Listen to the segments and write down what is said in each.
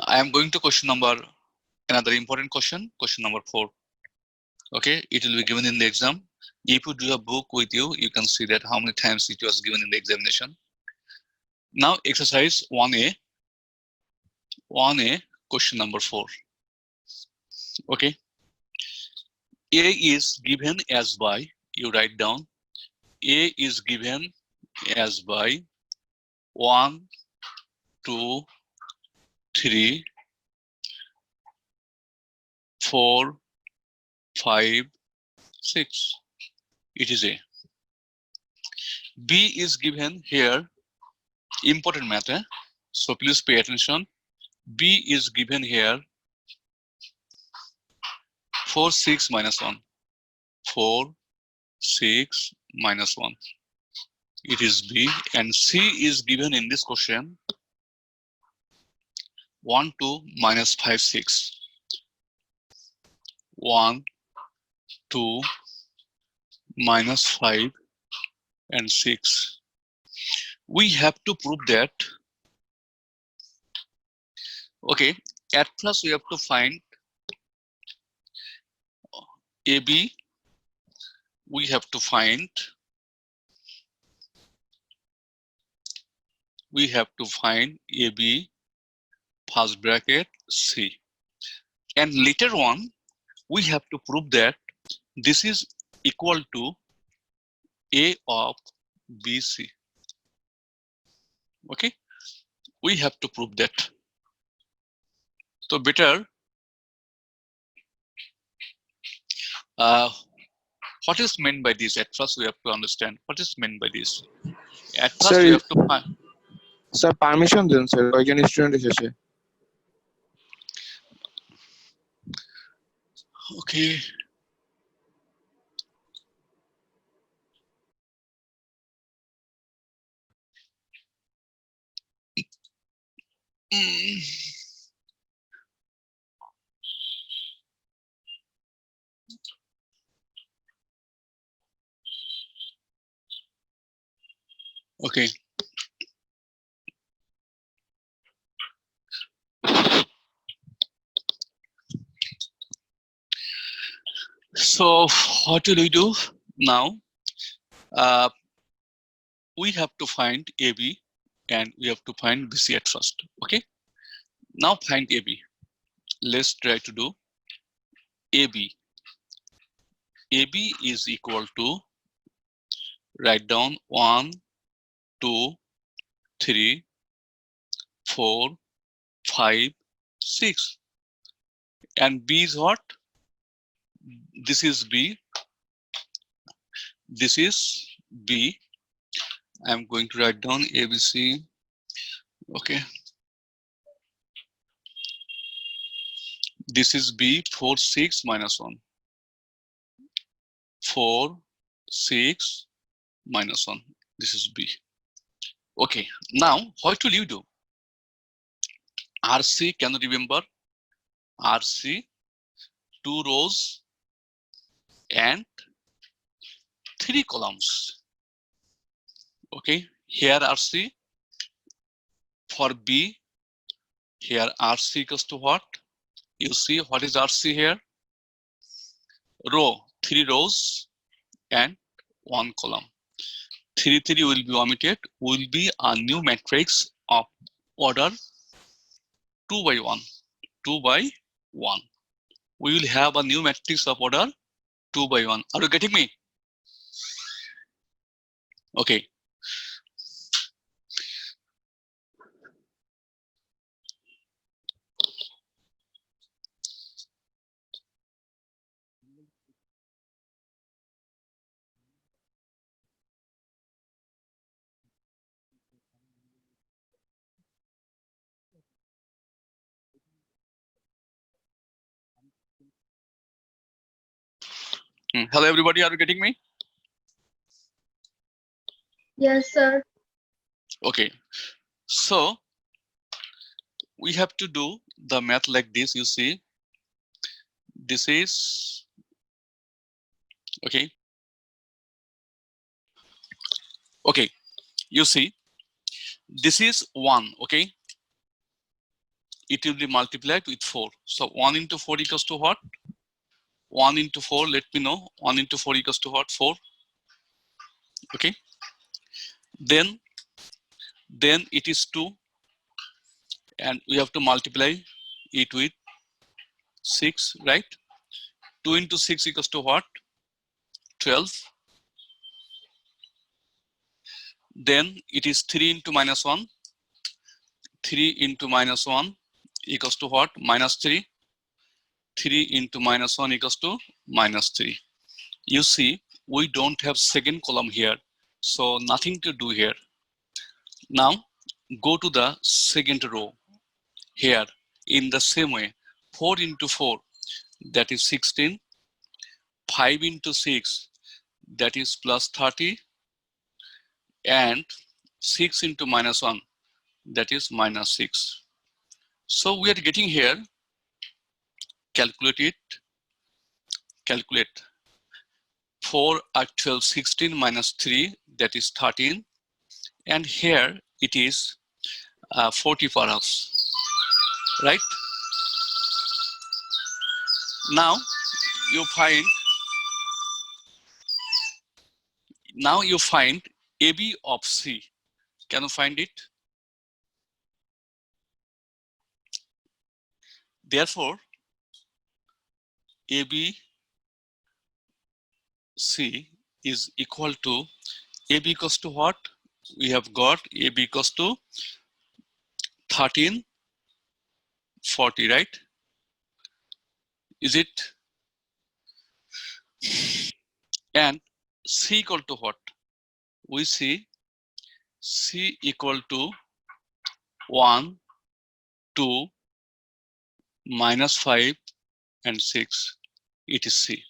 I am going to another important question number 4. Okay, it will be given in the exam. If you do a book with you, you can see that how many times it was given in the examination. Now exercise 1A, question number 4. Okay, A is given as by, you write down, A is given as by 1, 2, 3, 4, 5, 6. It is A. B is given here, important matter. So please pay attention. B is given here 4, 6, minus 1. 4, 6, minus 1. It is B. And C is given in this question 1, 2, minus 5, 6. 1, 2, minus 5, and 6. We have to prove that. Okay, at first we have to find AB. We have to find AB, first bracket, C. And later on, we have to prove that this is equal to A of BC. Okay, we have to prove that. So better, what is meant by this? At first, we have to understand what is meant by this. At first, Sir, we have to find. sir, permission দেন sir, কয়েকজন student এসেছে। Okay. Okay. So what will we do now? We have to find AB and we have to find BC at first. Okay. Now find AB. Let's try to do AB. AB is equal to, write down 1, 2, 3, 4, 5, 6. And B is what? This is B. This is B. I'm going to write down ABC. Okay. This is B, 4, 6, minus 1. 4, 6, minus 1. This is B. Okay. Now, what will you do? RC, can you remember? RC, 2 rows and 3 columns. Okay. Here RC. For B, here RC equals to what? You see what is RC here? Row, 3 rows and 1 column. 3, 3 will be omitted. Will be a new matrix of order 2 by 1. 2 by 1. We will have a new matrix of order 2 by 1. Are you getting me? Okay. Hello, everybody. Are you getting me? Yes, sir. Okay. So we have to do the math like this. You see, this is okay. Okay. You see, this is 1. Okay. it will be multiplied with 4. So 1 into 4 equals to what? 1 into 4, let me know. 1 into 4 equals to what? 4. Okay. Then it is 2. And we have to multiply it with 6, right? 2 into 6 equals to what? 12. Then it is 3 into minus 1. 3 into minus 1 equals to what? Minus 3. 3 into minus 1 equals to minus 3. You see, we don't have second column here. So nothing to do here. Now go to the second row here. In the same way, 4 into 4, that is 16. 5 into 6, that is plus 30. And 6 into minus 1, that is minus 6. So we are getting here, calculate it, calculate. 4 are 12, 16 minus 3, that is 13. And here it is 40 per house, right? Now you find AB of C. Can you find it? Therefore, ABC is equal to, AB equals to what? We have got AB equals to 13, 40, right? Is it? And C equal to what? We see C equal to 1, 2, minus 5, and 6. It is C.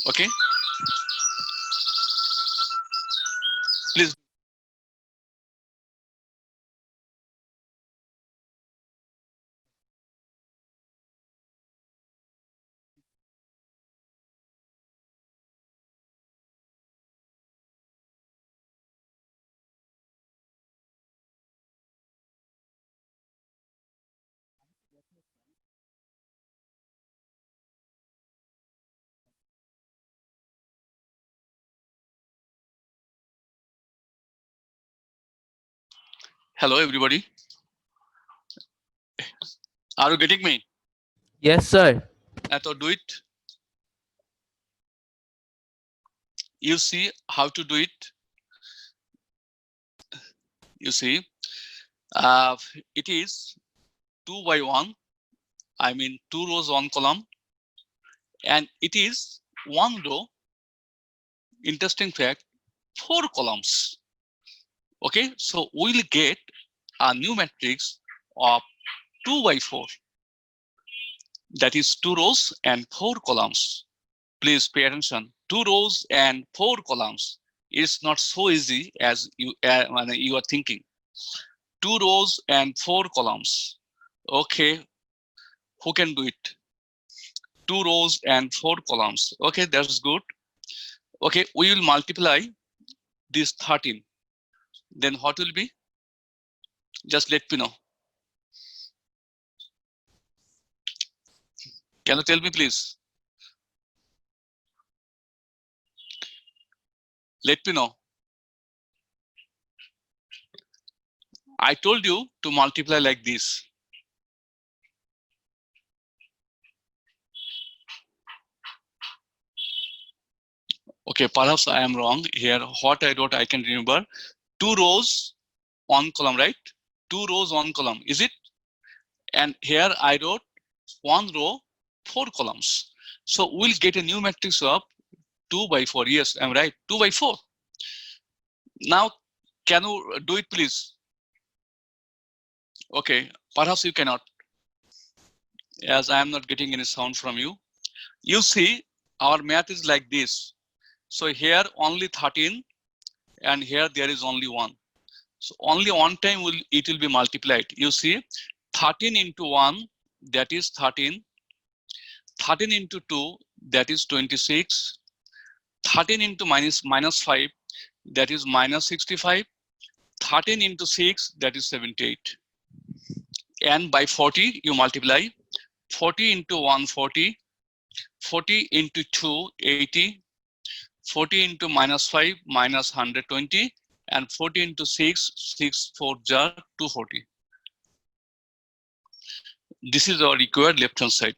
Okay? Please. Hello, everybody. Are you getting me? Yes, sir. So do it. You see how to do it. You see, it is 2 by 1. I mean 2 rows, 1 column. And it is 1 row. Interesting fact, 4 columns. Okay, so we'll get a new matrix of 2 by 4. That is 2 rows and 4 columns. Please pay attention. 2 rows and 4 columns. It's not so easy as you are thinking. 2 rows and 4 columns. Okay, who can do it? 2 rows and 4 columns. Okay, that's good. Okay, we will multiply this 13. Then what will be? Just let me know. Can you tell me, please? Let me know. I told you to multiply like this. Okay, perhaps I am wrong here. What I wrote, I can remember. 2 rows, 1 column, right? 2 rows, 1 column. Is it? And here I wrote 1 row, 4 columns. So we'll get a new matrix of 2 by 4. Yes, I'm right. 2 by 4. Now, can you do it, please? Okay, perhaps you cannot, as I am not getting any sound from you. You see, our math is like this. So here only 13, and here there is only 1. So only one time it will be multiplied. You see, 13 into 1, that is 13. 13 into 2, that is 26. 13 into minus 5, that is minus 65. 13 into 6, that is 78. and by 40 you multiply. 40 into 1, 40. 40 into 2, 80. 40 into minus 5, minus 120. And 40 into 6, 6 4 jar 240. This is our required left hand side.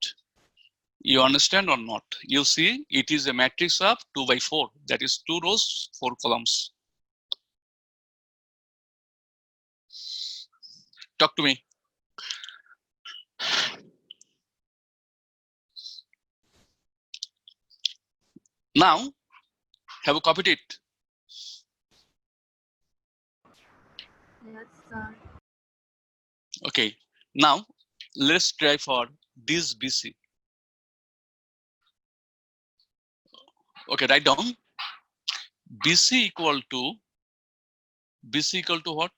You understand or not? You see, it is a matrix of 2 by 4. That is 2 rows, 4 columns. Talk to me. Now, have you copied it? Yes, sir. Okay. Now, let's try for this BC. Okay, write down. BC equal to what?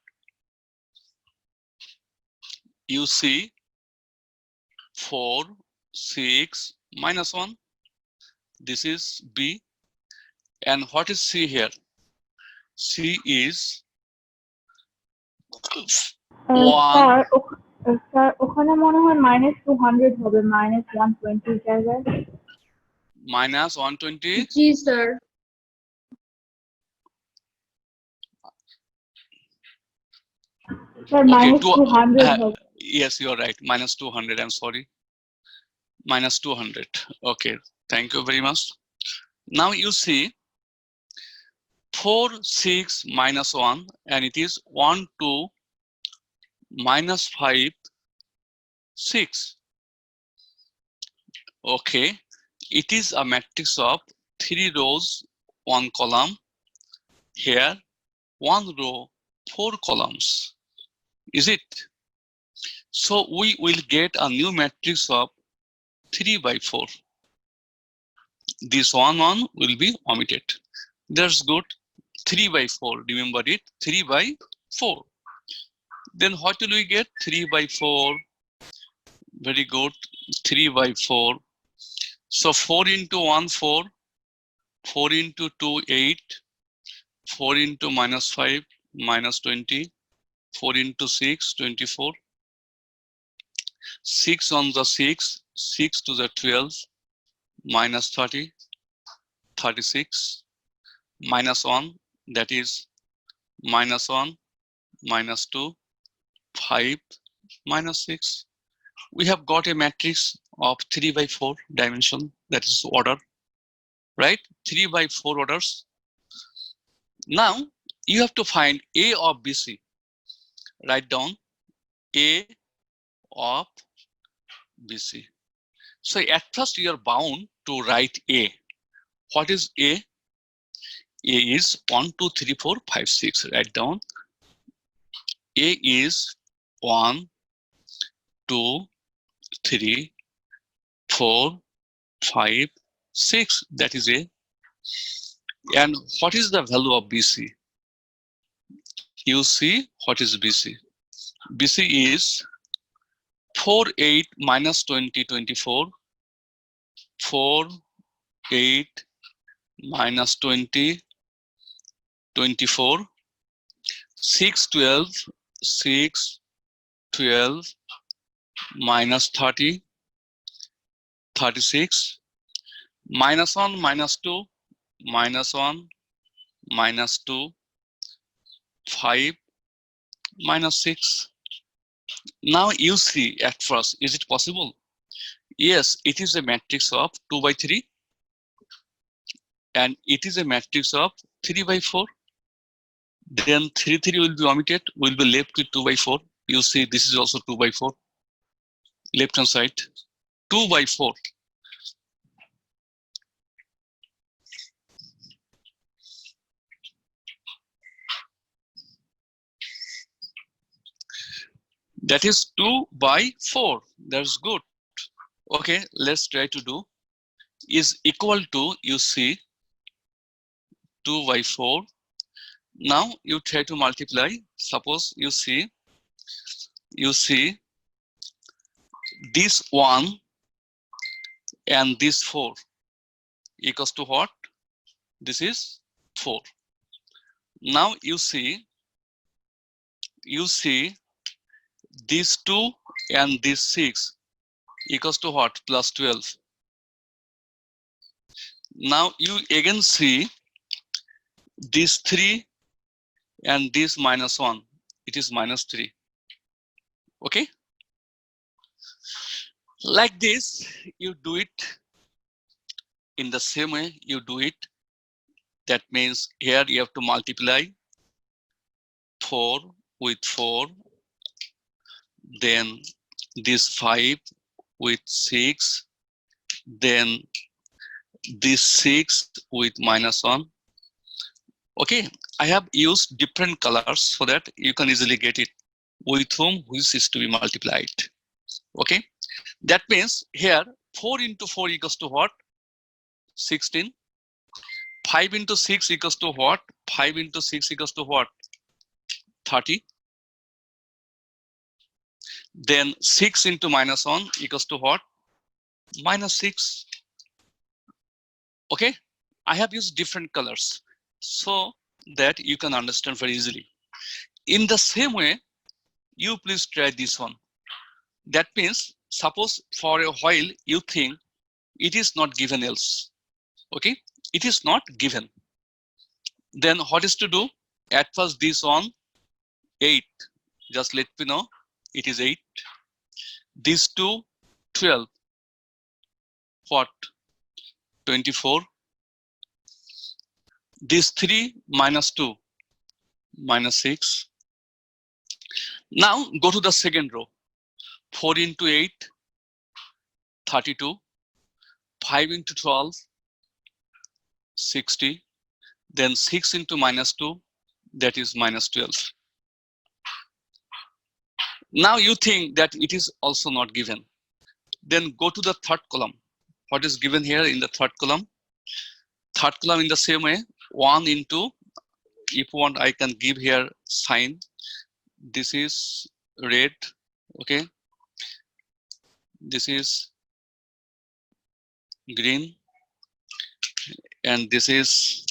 You see 4, 6, minus 1. This is B. And what is C here? C is 1. Sir ওখানে মনে হয় -200 হবে, -120 জায়গায়। Minus 120. জি sir. Sir Okay, -200 হবে। yes, you're right. Minus 200. I'm sorry. Minus 200. Okay, thank you very much. Now you see 4, 6, minus 1, and it is 1, 2, minus 5, 6. Okay, it is a matrix of 3 rows, 1 column. Here, 1 row, 4 columns. Is it? So we will get a new matrix of 3 by 4. This one will be omitted. That's good. 3 by 4. Remember it. 3 by 4. Then what will we get? 3 by 4. Very good. 3 by 4. So 4 into 1, 4. 4 into 2, 8. 4 into minus 5, minus 20. 4 into 6, 24. 6 on the 6. 6 to the 12. Minus 30. 36. Minus 1. That is minus 1. Minus 2. 5. Minus 6. We have got a matrix of 3 by 4 dimension, that is order, right? 3 by 4 orders. Now you have to find A of BC. Write down A of BC. So at first you are bound to write A. What is A? A is 1, 2, 3, 4, 5, 6. Write down. A is 1, 2, 3, 4, 5, 6. That is A. And what is the value of BC? You see what is BC? BC is 4, 8, minus 20, 24. 4, 8, minus 20, 24. 6, 12, 6, 12, minus 30, 36. Minus 1, minus 2, minus 1, minus 2, 5, minus 6. Now you see at first, is it possible? Yes, it is a matrix of 2 by 3. And it is a matrix of 3 by 4. Then 3, 3 will be omitted. Will be left with 2 by 4. You see this is also 2 by 4. Left hand side. 2 by 4. That is 2 by 4. That's good. Okay, let's try to do. Is equal to, you see, 2 by 4. Now you try to multiply. Suppose you see this 1 and this 4 equals to what? This is 4. Now you see these 2 and this 6 equals to what? Plus 12. Now you again see this 3 and this minus 1. It is minus 3. Okay? Like this, you do it in the same way you do it. That means here you have to multiply 4 with 4, then this 5 with 6, then this 6 with minus 1. Okay, I have used different colors so that you can easily get it with whom which is to be multiplied. Okay, that means here 4 into 4 equals to what? 16. 5 into 6 equals to what? 5 into 6 equals to what? 30. Then 6 into minus 1 equals to what? Minus 6. Okay, I have used different colors so that you can understand very easily. In the same way, you please try this one. That means, suppose for a while you think it is not given else. Okay, it is not given. Then what is to do? At first this one, 8. Just let me know it is 8. These two, 12. What? 24. This 3 minus 2, minus 6. Now go to the second row. 4 into 8, 32. 5 into 12, 60. Then 6 into minus 2, that is minus 12. Now you think that it is also not given. Then go to the third column. What is given here in the third column? Third column in the same way, 1 into, if you want, I can give here sign. This is red, okay? This is green, and this is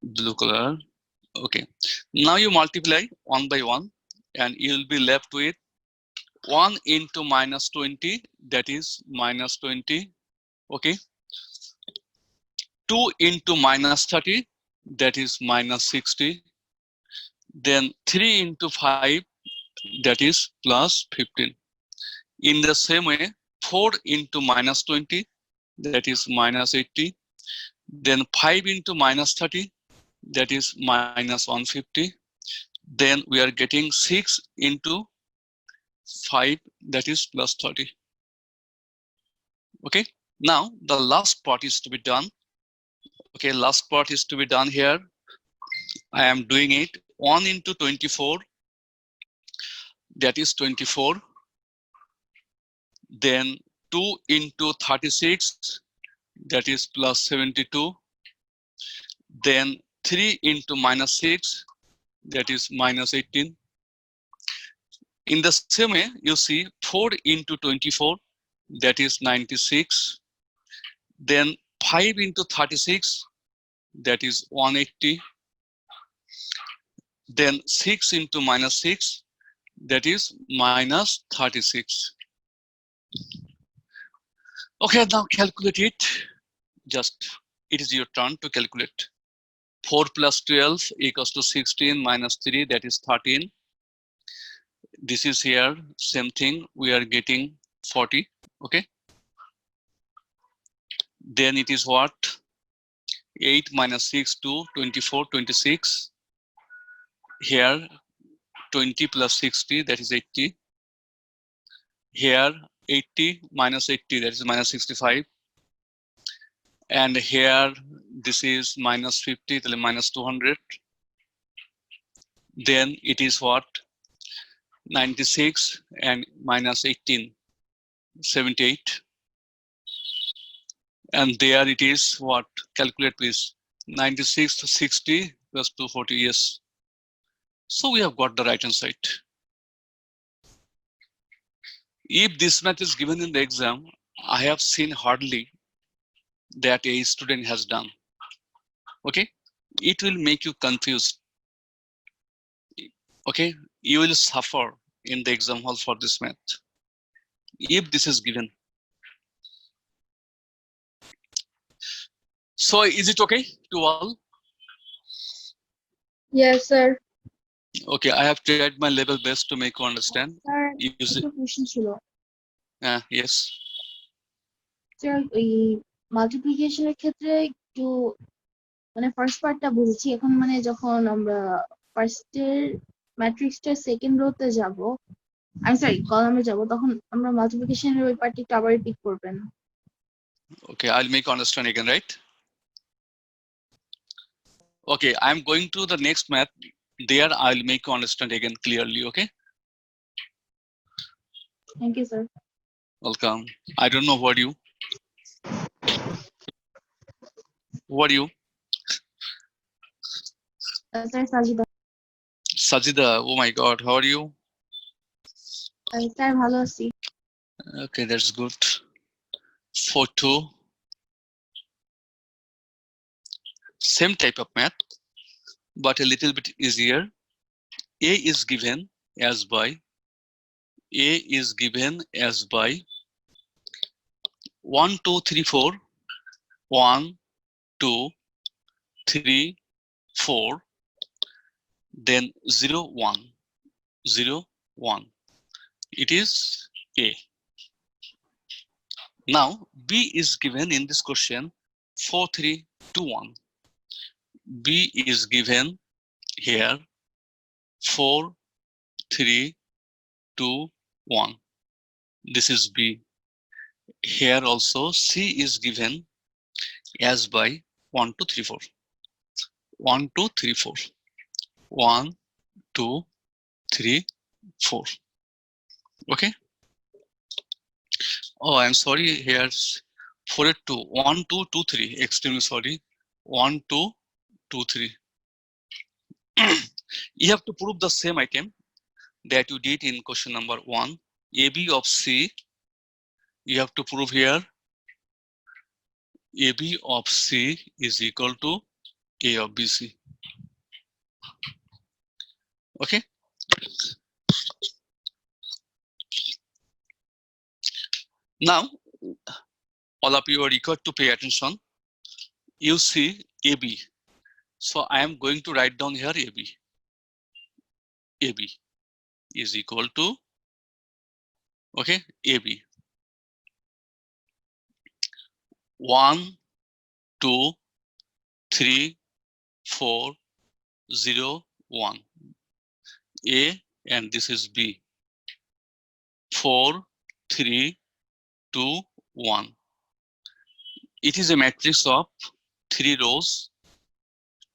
blue color. Okay, now you multiply 1 by 1 and you will be left with 1 into minus 20, that is minus 20. Okay, 2 into minus 30, that is minus 60. Then 3 into 5, that is plus 15. In the same way, 4 into minus 20, that is minus 80. Then 5 into minus 30, that is minus 150. Then we are getting 6 into 5, that is plus 30. Okay, now the last part is to be done. Okay, last part is to be done here. I am doing it. 1 into 24, that is 24. Then 2 into 36, that is plus 72. Then 3 into minus 6, that is minus 18. In the same way, you see 4 into 24, that is 96. Then 5 into 36, that is 180. Then 6 into minus 6, that is minus 36. Okay, now calculate it. Just, it is your turn to calculate. 4 plus 12 equals to 16 minus 3, that is 13. This is here, same thing, we are getting 40, okay? Then it is what? 8 minus 6 to 24, 26. Here, 20 plus 60, that is 80. Here, 80 minus 80, that is minus 65. And here, this is minus 50, that is minus 200. Then it is what? 96 and minus 18, 78. And there it is what? Calculate please. 96 to 60 plus 240, yes. So we have got the right hand side. If this math is given in the exam, I have seen hardly that a student has done. Okay, it will make you confused. Okay, you will suffer in the exam hall for this math. If this is given. So is it okay to all? Yes, sir. Okay, I have tried my level best to make you understand. Sir Use it. একটা question ছিল Yes. Sir ওই মাল্টিপ্লিকেশনের ক্ষেত্রে একটু মানে first পার্টটা বুঝেছি এখন মানে যখন আমরা ফার্স্টের ম্যাট্রিক্সটা সেকেন্ড রোতে যাব আমি সরি কলামে যাব তখন আমরা মাল্টিপ্লিকেশনের ওই পার্টটা একটু আবার রিপিট করবেন Okay, I'll make you understand again, right? Okay, I'm going to the next math. There I'll make you understand again clearly, okay? Thank you sir Welcome. I don't know what you. What are you? Sir Sajida Sajida, oh my God, how are you? Sir ভালো আছি Okay, that's good. Photo. Same type of math, but a little bit easier. A is given as by 1, 2, 3, 4. 1, 2, 3, 4. Then 0, 1. 0, 1. It is A. Now B is given in this question 4, 3, 2, 1. B is given here 4, 3, 2, 1. This is B. Here also C is given as by 1, 2, 3, 4. 1, 2, 3, 4. 1, 2, 3, 4. Okay. Oh, I'm sorry. Here's 4, 2, 1, 2, 2, 3. Extremely sorry. 1, 2, 2, 3. You have to prove the same item that you did in question number 1. AB of C. You have to prove here. AB of C is equal to A of BC. Okay. Now, all of you are required to pay attention. You see AB. So I am going to write down here AB. AB is equal to, okay, AB. 1, 2, 3, 4, 0, 1. A and this is B. 4, 3, 2, 1. It is a matrix of 3 rows,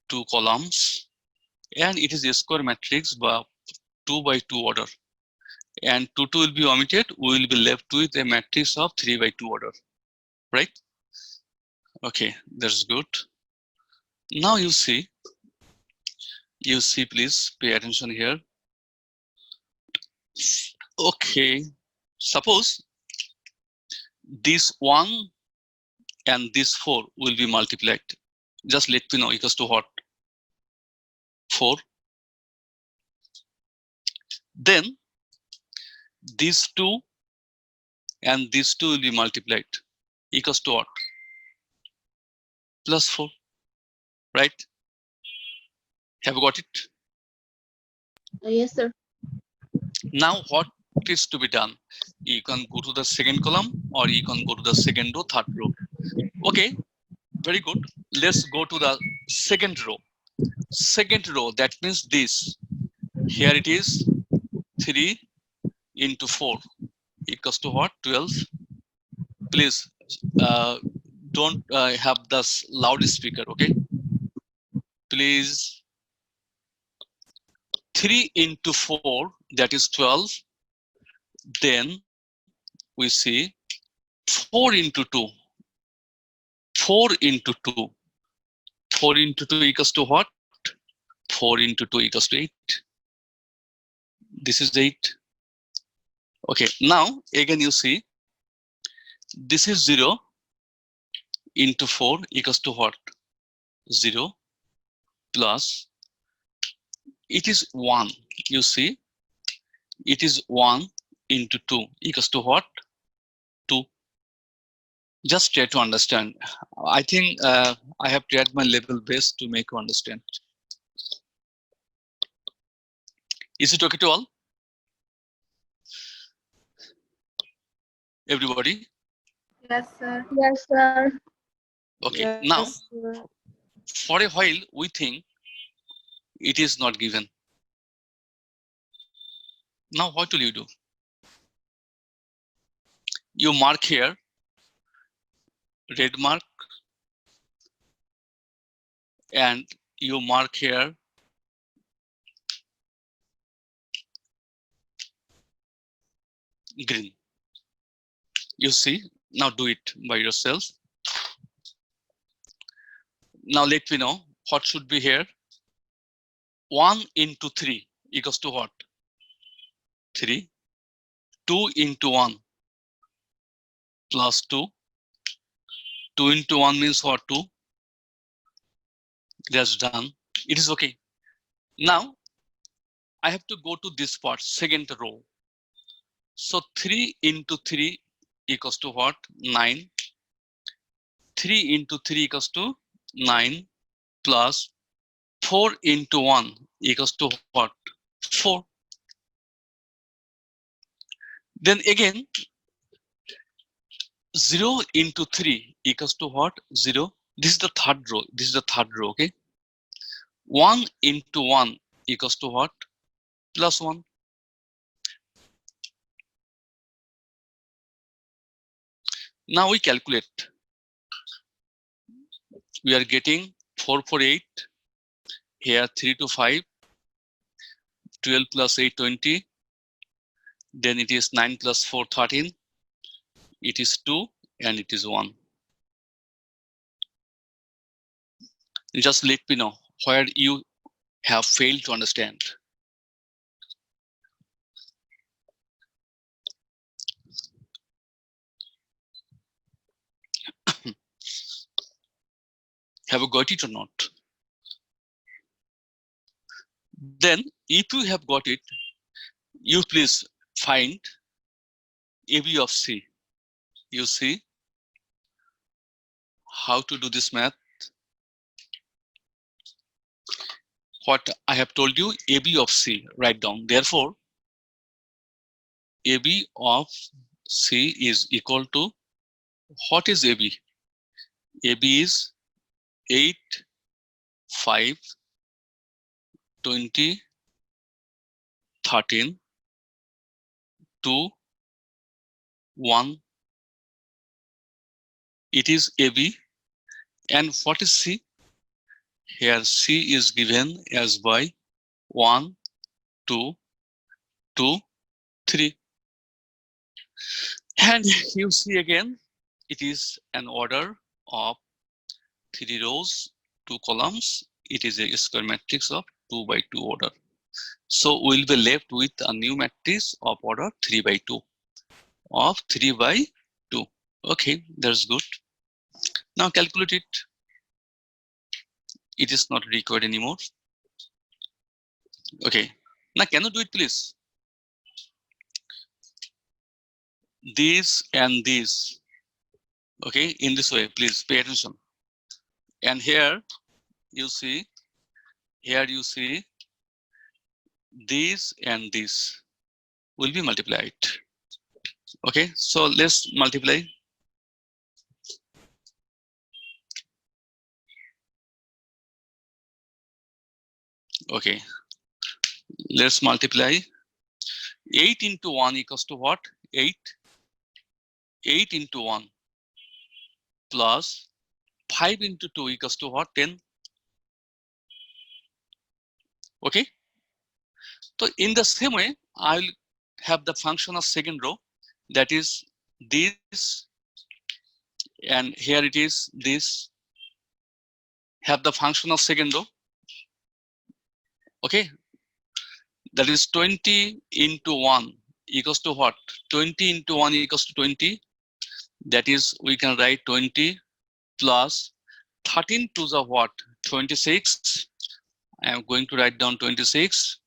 2 columns, and it is a square matrix by 2 by 2 order. And 2 will be omitted. We will be left with a matrix of 3 by 2 order, right? Okay, that's good. Now you see, please pay attention here. Okay, suppose this 1 and this 4 will be multiplied. Just let me know equals to what? 4. Then these 2 and these 2 will be multiplied. Equals to what? Plus 4. Right? Have you got it? yes sir Now what is to be done? You can go to the second column or you can go to the second row, third row. Okay, very good. Let's go to the second row. Second row, that means this. Here it is 3 into 4 equals to what? 12. Please don't have this loudspeaker, okay? Please. 3 into 4, that is 12. Then we see 4 into 2. 4 into 2. 4 into 2 equals to what? 4 into 2 equals to 8. This is 8. Okay, now again you see, this is 0 into 4 equals to what? 0 plus, it is 1. You see, it is 1 into 2 equals to what? 2. Just try to understand. I think I have tried my level best to make you understand. Is it okay to all? Everybody? Yes, sir. Yes, sir. Okay. Yes, Now, sir. for a while, we think it is not given. Now, what will you do? You mark here, red mark, and you mark here green. You see, now do it by yourself. Now let me know what should be here. 1 into 3 equals to what? 3. 2 into 1 plus 2. 2 into 1 means what? 2. That's done. It is okay. Now, I have to go to this part, second row. So 3 into 3 equals to what? 9. 3 into 3 equals to 9 plus 4 into 1 equals to what? 4. Then again, 0 into 3 equals to what? 0. This is the third row. This is the third row, okay? 1 into 1 equals to what? Plus 1. Now we calculate. We are getting 4 for 8. Here 3 to 5. 12 plus 8, 20. Then it is 9 plus 4, 13. It is 2 and it is 1. Just let me know where you have failed to understand. Have you got it or not? Then, if you have got it, you please find AB of C. You see how to do this math. What I have told you, AB of C, write down. Therefore, AB of C is equal to, what is AB? AB is 8, 5, 20, 13, 2, 1. It is AB. And what is C? Here C is given as by 1, 2, 2, 3. And you see again, it is an order of 3 rows, 2 columns. It is a square matrix of 2 by 2 order. So we'll be left with a new matrix of order 3 by 2 of 3 by 2. Okay, that's good. Now calculate it. It is not required anymore. Okay, now can you do it please? This and this. Okay, in this way, please pay attention. And here you see, this and this will be multiplied. Okay, so let's multiply. Okay, let's multiply. 8 into 1 equals to what? 8. 8 into 1 plus 5 into 2 equals to what? 10. Okay. So in the same way, I will have the function of second row, that is this, and here it is this. Have the function of second row. Okay. That is 20 into 1 equals to what? 20 into 1 equals to 20. That is, we can write 20 plus 13 to the what? 26. I am going to write down 26.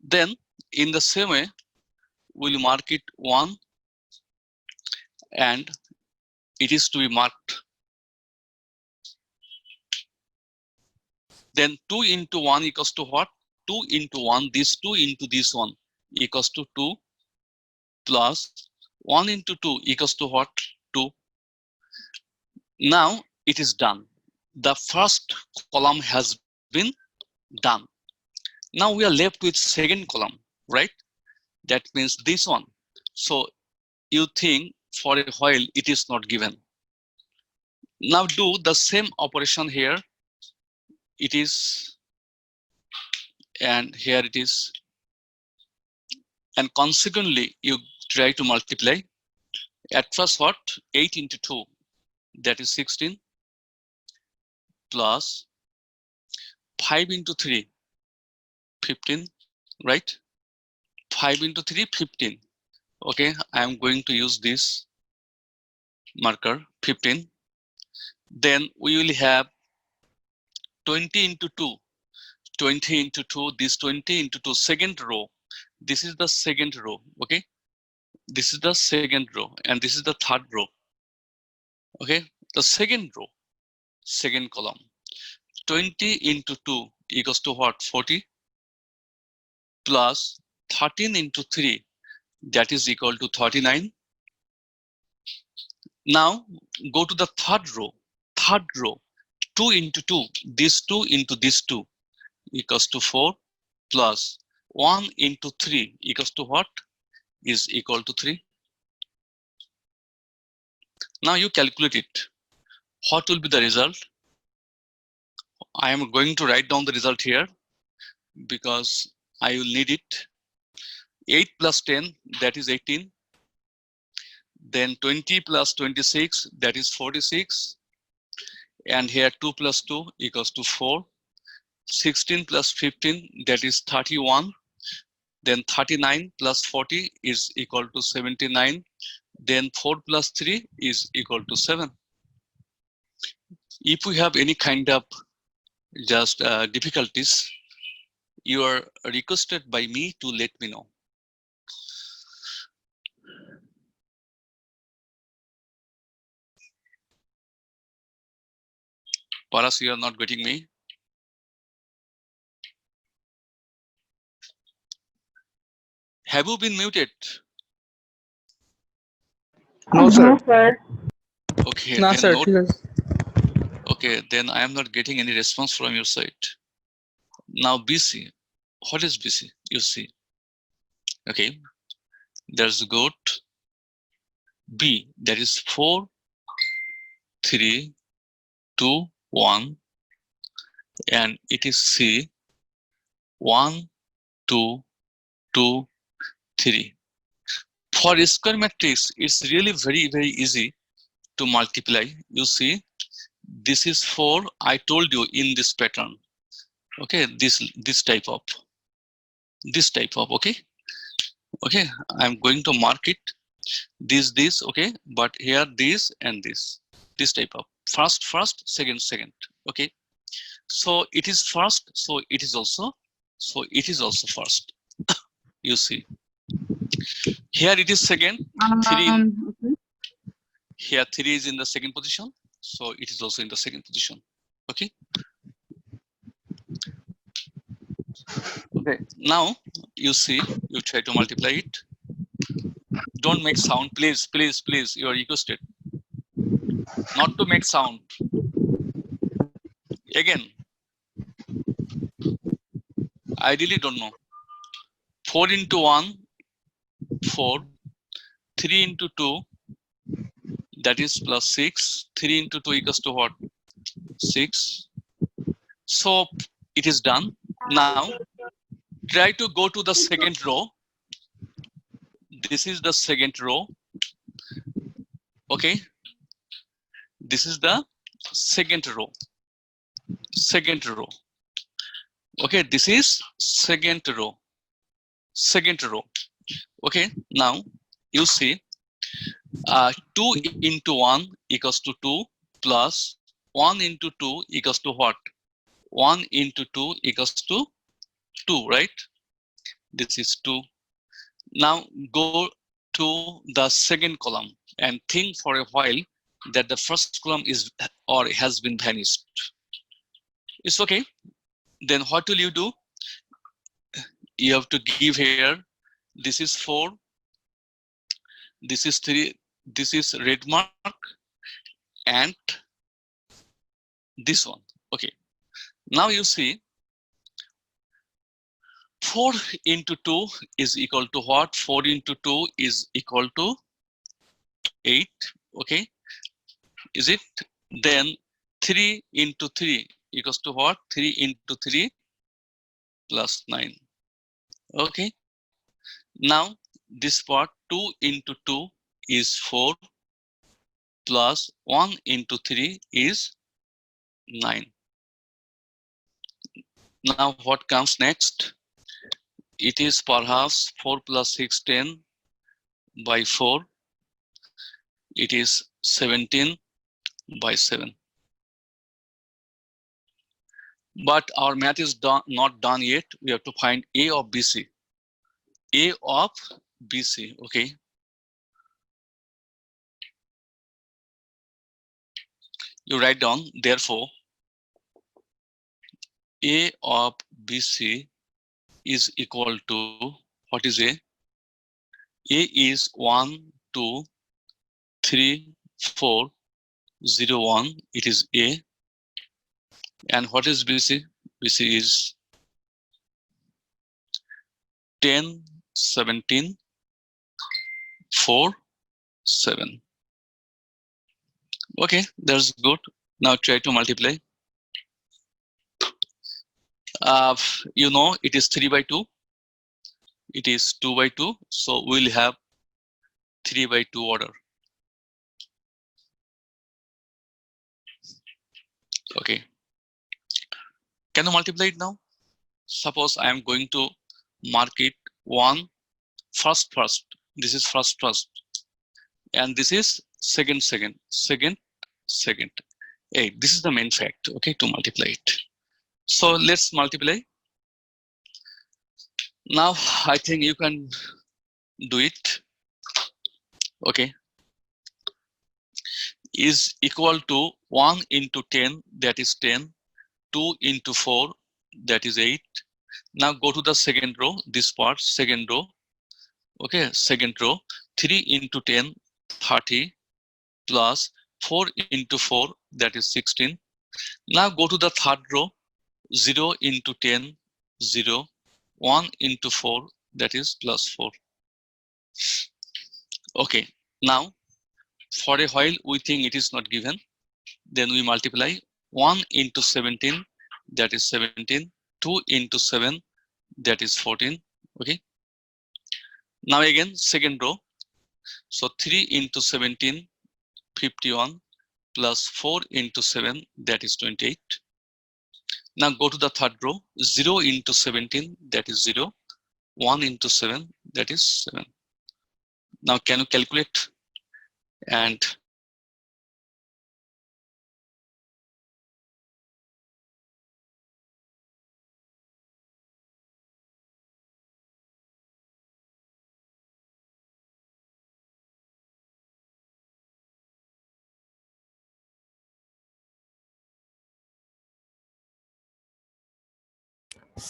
Then in the same way, we'll mark it 1 and it is to be marked. Then 2 into 1 equals to what? 2 into 1, this 2 into this 1 equals to 2 plus 1 into 2 equals to what? 2. Now it is done. The first column has been done. Now we are left with second column, right? That means this one. So you think for a while it is not given. Now do the same operation here. It is, and here it is. And consequently, you try to multiply. At first what? 8 into 2, that is 16, plus 5 into 3, 15, right? 5 into 3, 15. Okay, I am going to use this marker, 15. Then we will have 20 into 2, 20 into 2, this 20 into 2, second row. This is the second row, okay? This is the second row, and this is the third row. Okay, the second row, second column. 20 into 2 equals to what? 40, plus 13 into 3, that is equal to 39. Now go to the third row. Third row, 2 into 2, this 2 into this 2 equals to 4, plus 1 into 3 equals to what? Is equal to 3. Now you calculate it. What will be the result? I am going to write down the result here because I will need it. 8 plus 10, that is 18. Then 20 plus 26, that is 46. And here 2 plus 2 equals to 4. 16 plus 15, that is 31. Then 39 plus 40 is equal to 79. Then 4 plus 3 is equal to 7. If we have any kind of just difficulties, you are requested by me to let me know. Paras, you are not getting me. Have you been muted? No, sir. Okay, না then sir note. ঠিক আছে Okay, then I am not getting any response from your side. Now BC, what is BC? You see. Okay, there's good. B, that is 4, 3, 2, 1, and it is C, 1, 2, 2, 3. For a square matrix, it's really very easy to multiply. You see, this is 4. I told you in this pattern. Okay, this type of, okay. Okay, I'm going to mark it. This, okay, but here this and this type of first, second. Okay, so it is first, so it is also first. You see, here it is second, 3. Okay. Here 3 is in the second position, so it is also in the second position. Okay. Okay. Now you see, you try to multiply it. Don't make sound, please. You are requested not to make sound. Again, I really don't know. 4 into 1, 4. 3 into 2, that is plus 6. 3 into 2 equals to what? 6. So it is done. Now try to go to the second row. This is the second row. Okay. This is the second row. Okay, this is second row. Okay, now you see 2 into 1 equals to 2, plus 1 into 2 equals to what? 1 into 2 equals to 2, right? This is 2. Now go to the second column and think for a while that the first column is or has been vanished. It's okay. Then what will you do? You have to give here, this is 4, this is 3, this is red mark, and this one. Okay. Now you see 4 into 2 is equal to what? 4 into 2 is equal to 8. Okay. Is it? Then 3 into 3 equals to what? 3 into 3 plus 9. Okay. Now this part 2 into 2 is 4 plus 1 into 3 is 9. Now what comes next? It is perhaps 4 plus 6, 10 by 4. It is 17 by 7. But our math is not done yet. We have to find A of BC. A of BC, okay. You write down, therefore, A of BC is equal to, what is A? A is 1, 2, 3, 4, 0, 1. It is A. And what is BC? BC is 10, 17, 4, 7. Okay, that's good. Now try to multiply. You know, it is 3 by 2. It is 2 by 2. So we'll have 3 by 2 order. Okay. Can you multiply it now? Suppose I am going to mark it 1, first. This is first. And this is second. Hey, this is the main fact, okay, to multiply it. So let's multiply. Now I think you can do it. Okay. Is equal to 1 into 10, that is 10, 2 into 4, that is 8. Now go to the second row, this part, second row. Okay, second row, 3 into 10, 30, plus 4 into 4, that is 16. Now go to the third row, 0 into 10, 0, 1 into 4, that is plus 4. Okay, now for a while we think it is not given, then we multiply 1 into 17, that is 17, 2 into 7, that is 14. Okay, now again second row, so 3 into 17, 51, plus 4 into 7, that is 28. Now go to the third row, 0 into 17, that is 0, 1 into 7, that is 7. Now can you calculate? And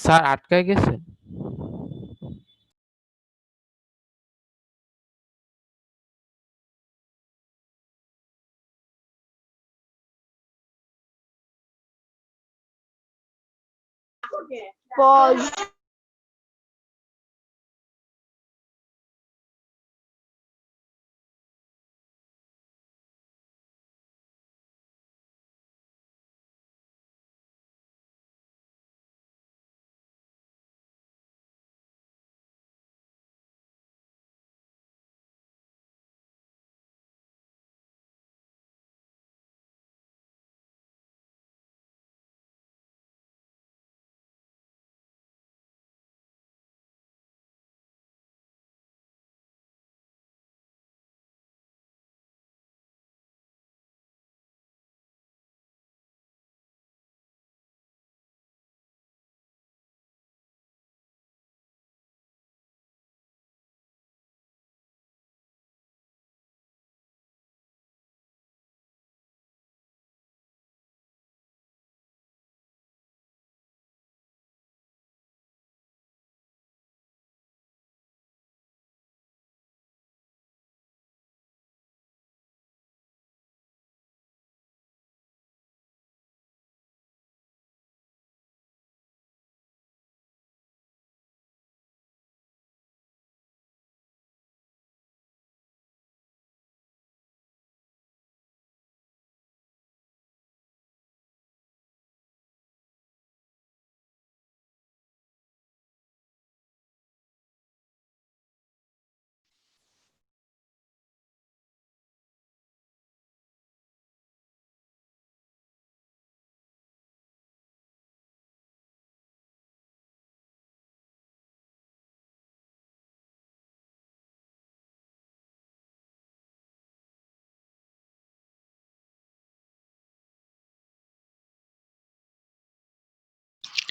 sir আটকায় গেছে। Pause.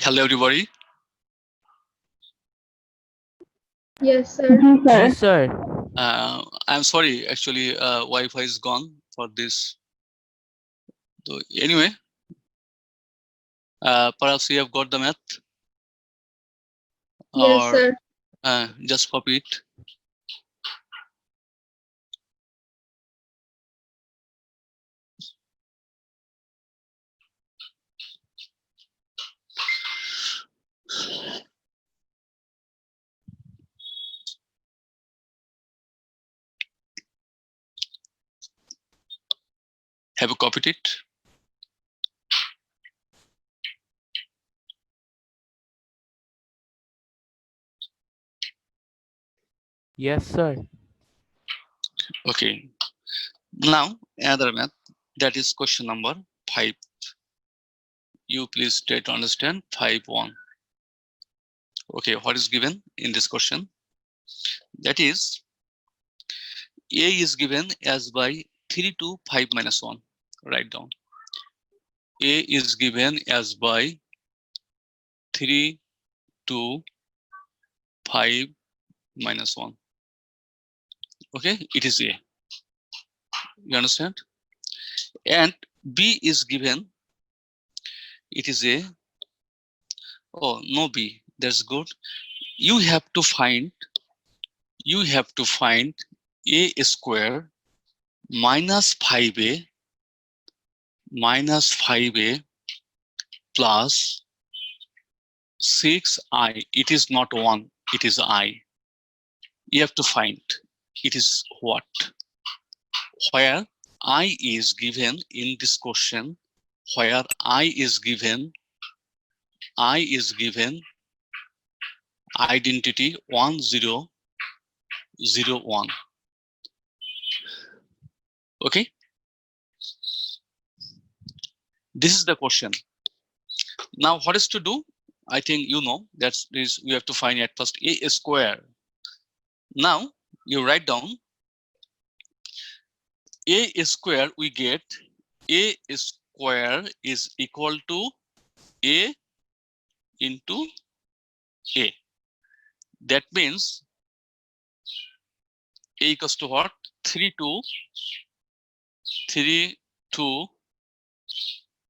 Hello, everybody. Yes, sir. Yes, sir. I'm sorry, actually, Wi-Fi is gone for this. So anyway, perhaps you have got the math, Yes, or sir. just copy it. Have you copied it? Yes, sir. Okay. Now, another math, that is question number 5. You please try to understand 5.1. Okay, what is given in this question? That is, A is given as by 3 to 5 minus 1. Write down. A is given as by 3 to 5 minus 1. Okay, it is A. You understand? And B is given, it is A. Oh, no B, that's good. You have to find A square minus 5A plus 6I. It is not 1, it is I. You have to find it is what? Where I is given in this question, where I is given identity 1001. Okay, this is the question. Now what is to do? I think you know that's this. We have to find at first A square. Now you write down A square. We get A square is equal to A into A. That means A equals to what? 3 to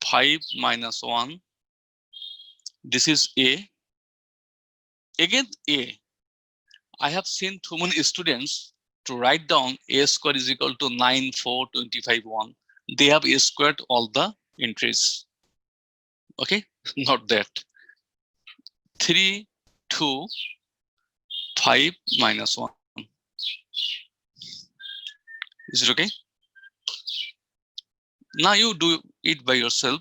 5 minus 1. This is A. Again A. I have seen too many students to write down A square is equal to 9, 4, 25, 1. They have A squared all the entries. Okay, not that. 3 to 5 minus 1. Is it okay? Now you do it by yourself.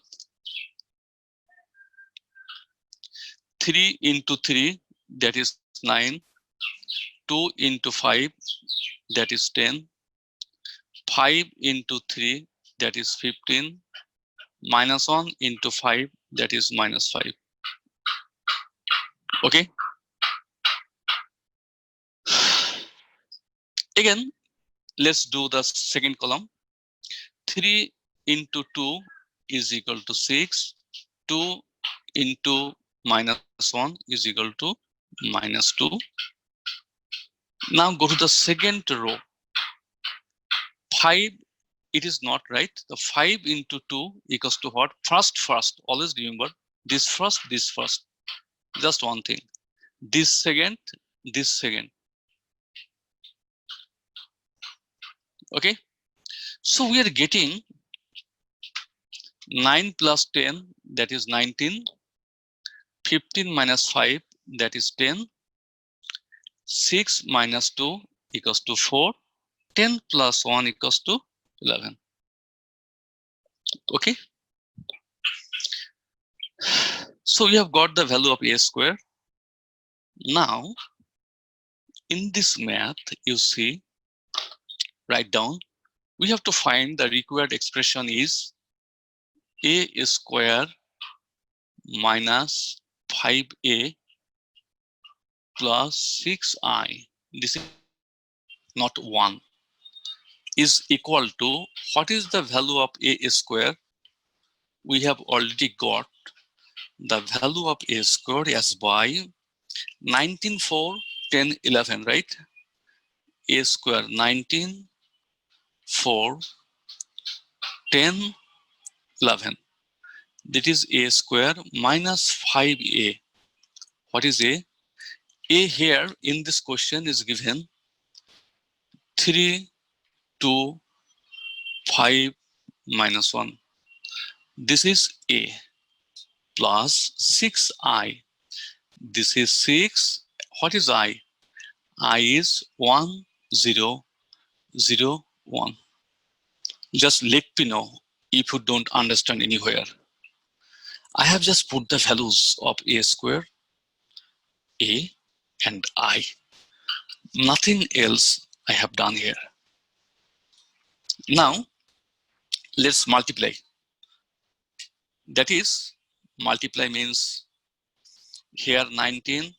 3 into 3, that is 9. 2 into 5, that is 10. 5 into 3, that is 15. Minus 1 into 5, that is minus 5. Okay. Again, let's do the second column. 3 into 2 is equal to 6. 2 into minus 1 is equal to minus 2. Now go to the second row. 5, it is not right. The 5 into 2 equals to what? First. Always remember this first. Just one thing. This second. Okay. So we are getting 9 plus 10, that is 19. 15 minus 5, that is 10. 6 minus 2 equals to 4. 10 plus 1 equals to 11. Okay. So we have got the value of A square. Now, in this math, you see, write down, we have to find the required expression is A square minus 5A plus 6I. This is not 1. Is equal to, what is the value of A square? We have already got the value of a square as by 19, 4, 10, 11, right? A square 19, 4, 10, 11. That is a square minus 5a. What is a? A here in this question is given 3, 2, 5, minus 1. This is a plus 6i. This is 6. What is I? I is 1, 0, 0, 1. Just let me know if you don't understand anywhere. I have just put the values of a square, a, and I. Nothing else I have done here. Now, let's multiply. That is, multiply means here 19,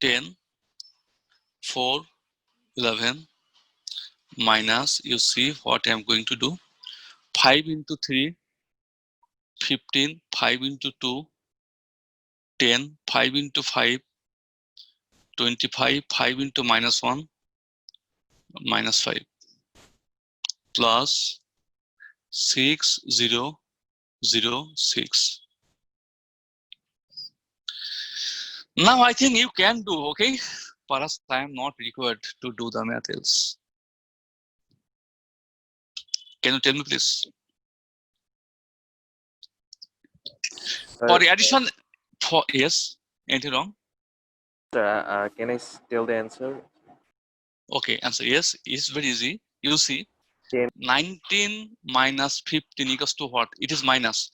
10, 4, 11, minus, you see what I'm going to do. 5 into 3, 15, 5 into 2, 10, 5 into 5, 25, 5 into minus 1, minus 5, plus 6, 0, 0, 6. Now I think you can do, okay? Perhaps I am not required to do the math else. Can you tell me please? For addition, for yes, anything wrong? Sir, can I tell the answer? Okay, answer yes, it's very easy. You see, 10. 19 minus 15 equals to what? It is minus.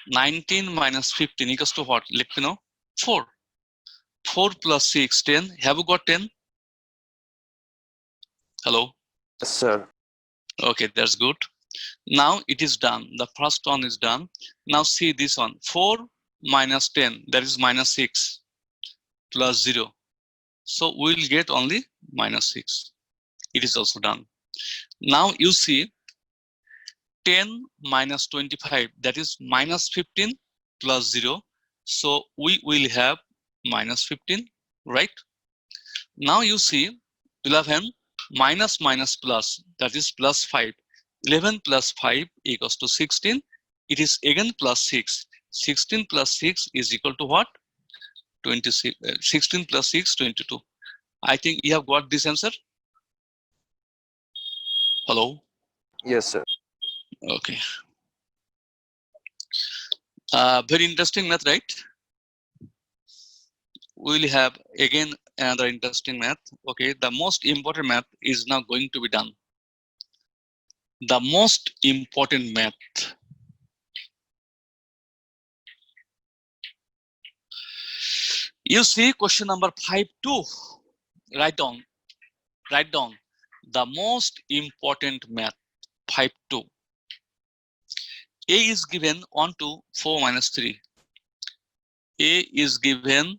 19 minus 15 equals to what? Let me know. 4. 4 plus 6, 10. Have you got 10? Hello? Yes, sir. Okay, that's good. Now it is done. The first one is done. Now see this one. 4 minus 10, that is minus 6 plus 0. So we'll get only minus 6. It is also done. Now you see 10 minus 25, that is minus 15 plus 0. So we will have minus 15, right? Now you see 11 minus minus plus, that is plus 5. 11 plus 5 equals to 16. It is again plus 6. 16 plus 6 is equal to what? 26. 16 plus 6, 22. I think you have got this answer. Hello? Yes, sir. Okay. Very interesting math, right? We'll have again another interesting math. Okay, the most important math is now going to be done. The most important math. You see question number 5.2. Write down. Write down the most important math. 5.2. A is given 1, 2, 4 minus 3. A is given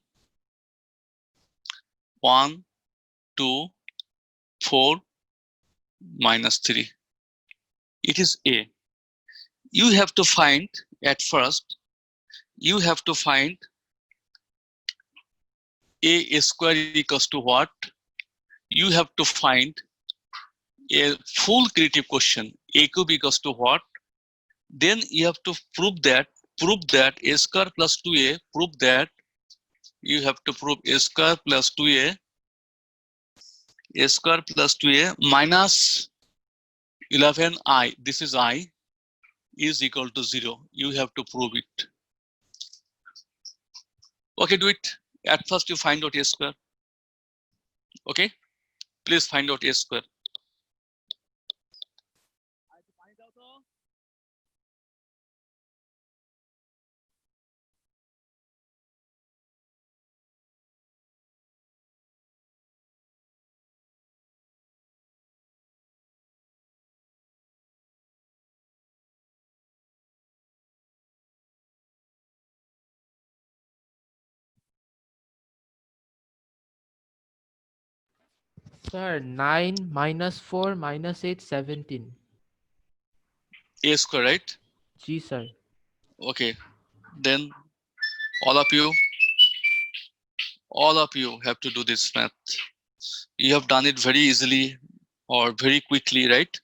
1, 2, 4 minus 3. It is A. You have to find at first, you have to find A square equals to what? You have to find a full creative question. A cube equals to what? Then you have to prove that A square plus 2A, prove that you have to prove A square plus 2A, A square plus 2A minus 11I, this is I, is equal to 0. You have to prove it. Okay, do it. At first you find out A square. Okay, please find out A square. Sir, 9 minus 4 minus 8, 17. A square, right? G, sir. Okay, Then all of you have to do this math. You have done it very easily or very quickly, right?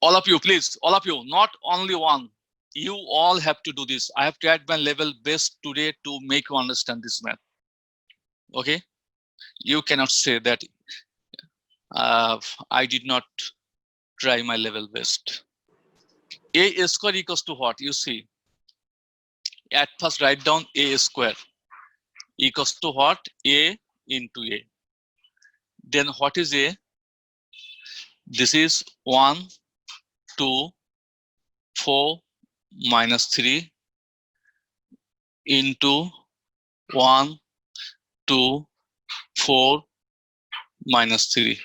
All of you, please, all of you, not only one. You all have to do this. I have tried my level best today to make you understand this math. Okay? You cannot say that I did not try my level best. A square equals to what? You see, at first write down A square equals to what? A into A. Then what is A? This is 1, 2, 4 minus 3 into 1, 2, 4 minus 3.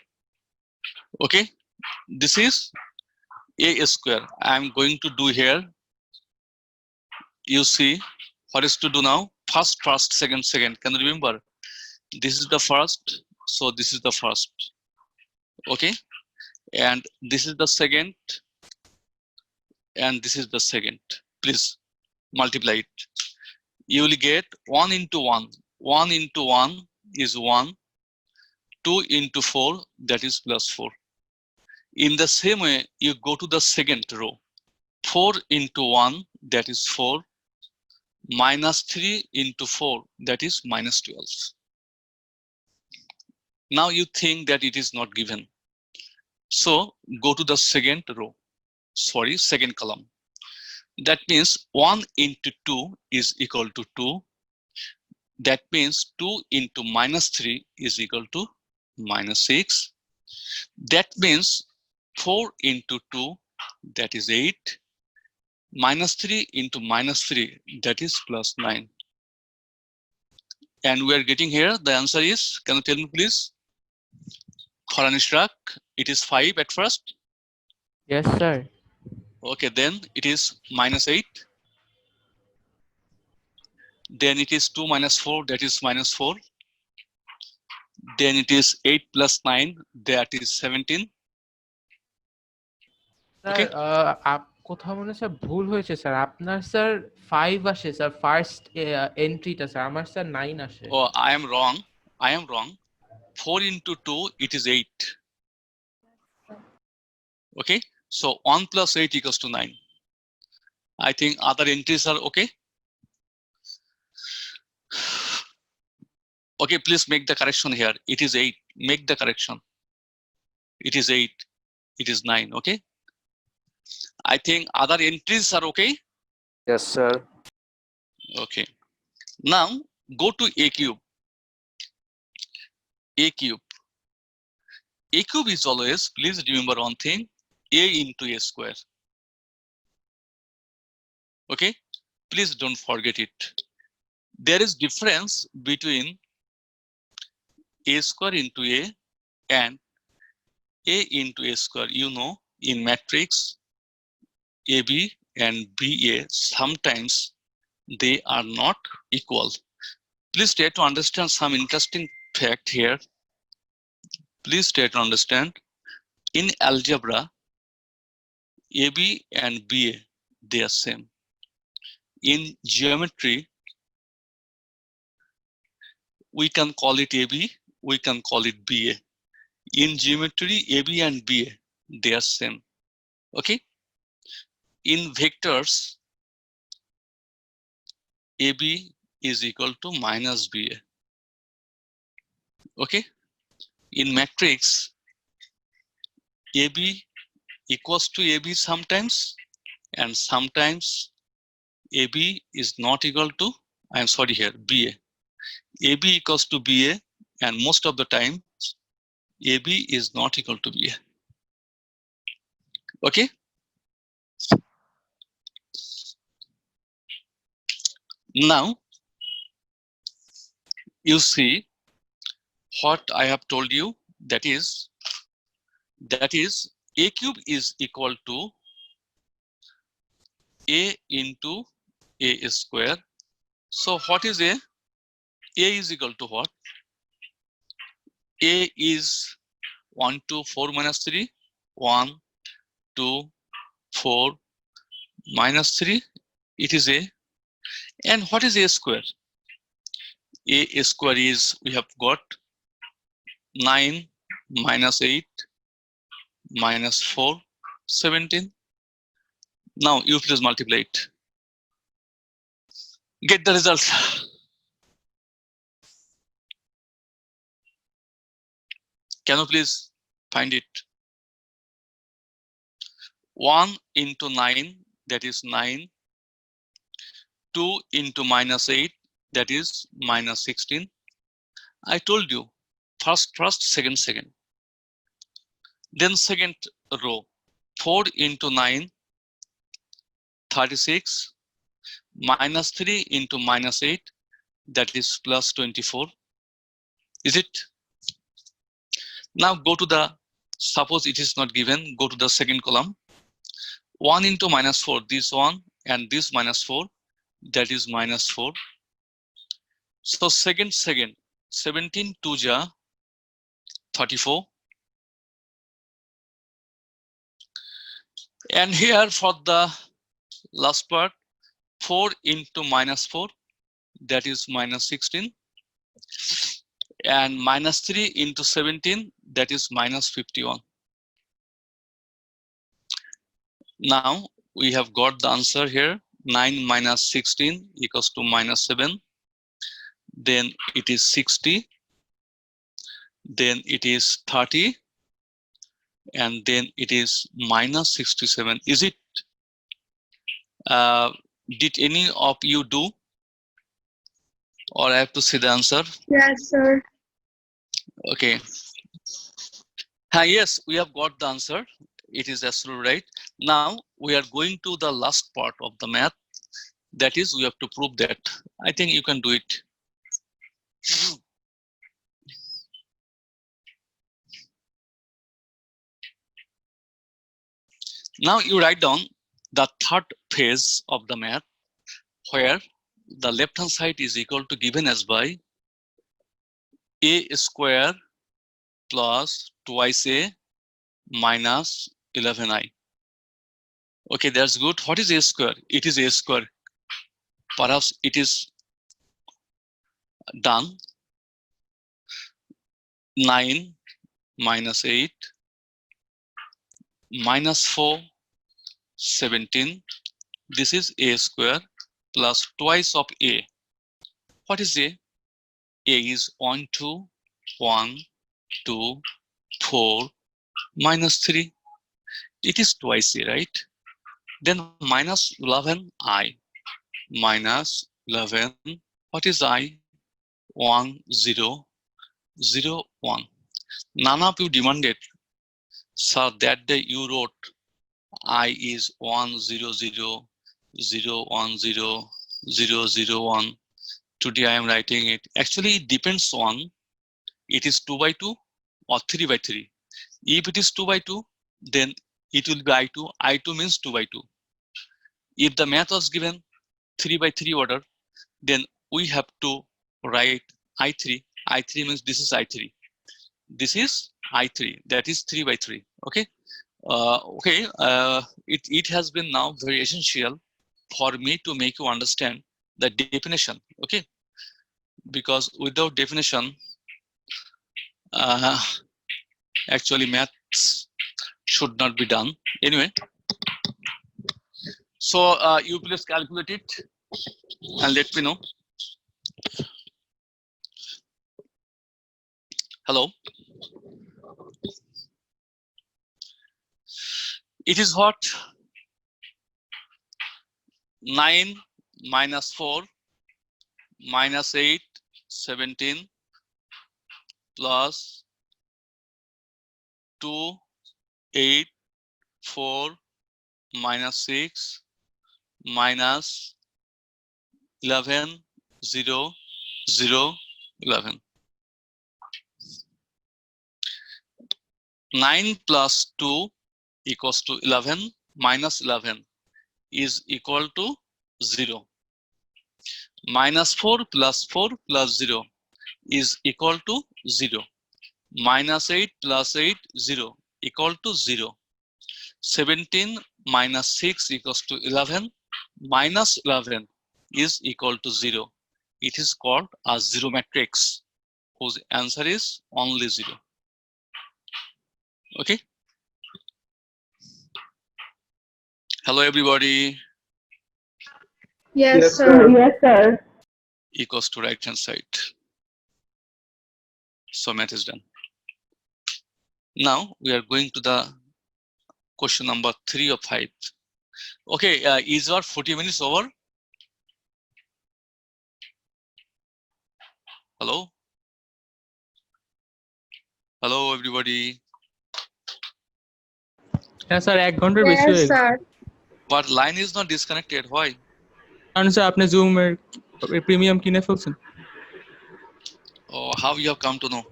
Okay, this is A square. I'm going to do here. You see what is to do now? First, second. Can you remember? This is the first, so this is the first. Okay, and this is the second, and this is the second. Please multiply it. You will get 1 into 1. 1 into 1 is 1. 2 into 4, that is plus 4. In the same way, you go to the second row. 4 into 1, that is 4. Minus 3 into 4, that is minus 12. Now you think that it is not given. So go to the second row. Sorry, second column. That means 1 into 2 is equal to 2. That means 2 into minus 3 is equal to minus 6. That means 4 into 2, that is 8. Minus 3 into minus 3, that is plus 9. And we are getting here, the answer is, can you tell me please? Farhan Ishraq, it is 5 at first. Yes, sir. Okay, then it is minus 8. Then it is 2 minus 4, that is minus 4. Then it is 8 plus 9, that is 17. Sir Okay. কোথাও মনে হয় sir ভুল হয়েছে sir, আপনার sir 5 আসে sir first এন্ট্রিটা, sir আমার sir 9 আসে। Oh, I am wrong. 4 into 2, it is 8. Okay, so 1 plus 8 equals to 9. I think other entries are okay. Okay, please make the correction here. It is 8. Make the correction. It is 8. It is 9. Okay. I think other entries are okay. Yes, sir. Okay. Now go to A cube. A cube. A cube is always, please remember one thing, A into A square. Okay. Please don't forget it. There is difference between A square into A and A into A square. You know, in matrix, AB and BA, sometimes they are not equal. Please try to understand some interesting fact here. Please try to understand. In algebra, AB and BA, they are same. In geometry, we can call it AB, we can call it BA. In geometry, AB and BA, they are same. Okay. In vectors, AB is equal to minus BA. Okay. In matrix, AB equals to AB sometimes, and sometimes AB is not equal to, I'm sorry here, BA. AB equals to BA, and most of the time, AB is not equal to BA. Okay. Now, you see what I have told you, that is A cube is equal to A into A square. So what is A? A is equal to what? A is 1, 2, 4 minus 3, 1, 2, 4 minus 3, it is a. And what is a square? A square is, we have got 9 minus 8 minus 4, 17. Now you please multiply it. Get the result. Can you please find it? 1 into 9, that is 9. 2 into minus 8, that is minus 16. I told you, first, second, second. Then second row, 4 into 9, 36. Minus 3 into minus 8, that is plus 24. Is it? Now go to the, suppose it is not given, go to the second column. 1 into minus 4, this one, and this minus 4, that is minus 4. So second, 17 2 ja 34. And here for the last part, 4 into minus 4, that is minus 16. And minus 3 into 17, that is minus 51. Now we have got the answer here. 9 minus 16 equals to minus 7. Then it is 60. Then it is 30. And then it is minus 67. Is it? Did any of you do? Or I have to see the answer? Yes, sir. Okay. Yes, we have got the answer. It is absolutely right. Now we are going to the last part of the math. That is, we have to prove that. I think you can do it. Now you write down the third phase of the math, where the left hand side is equal to given as by a square plus twice a minus 11i. Okay, that's good. What is a square? It is a square. Perhaps it is done. 9 minus 8 minus 4, 17. This is a square plus twice of a. What is a? A is 1, 2, 1, 2, 4, minus 3. It is twice a, right? Then minus 11i. Minus 11. What is I? 1, 0, 0, 1. None of you demanded. So that day you wrote I is 1, 0, 0, 0, 1, 0, 0, 0, 1. Today I am writing it. Actually, it depends on it is 2 by 2 or 3 by 3. If it is 2 by 2, then it will be I2. I2 means 2 by 2. If the math was given 3 by 3 order, then we have to write I3. I3 means this is I3. This is I3. That is 3 by 3. Okay. It has been now very essential for me to make you understand the definition. Okay. Because without definition, actually maths should not be done. Anyway, so you please calculate it and let me know. Hello. It is what? 9 minus 4 minus 8, 17 plus 2, 8, 4 minus 6 minus 11, 0, 0, 11. 9 plus 2 equals to 11 minus 11 is equal to 0. Minus 4 plus 0 is equal to 0. Minus 8 plus 8, 0 equal to 0. 17 minus 6 equals to 11 minus 11 is equal to 0. It is called a zero matrix whose answer is only 0. Okay. Hello everybody. Yes, sir. Yes, sir. Equals to right hand side. So math is done. Now we are going to the question number 3 of 5. Okay, is our 40 minutes over? Hello? Hello everybody. হ্যাঁ sir 1 ঘন্টার বেশি Yes, হয়ে গেছে sir. But line is not disconnected. Why? কারণ sir আপনি জুমের premium কিনে ফেলছেন Oh, how you have come to know?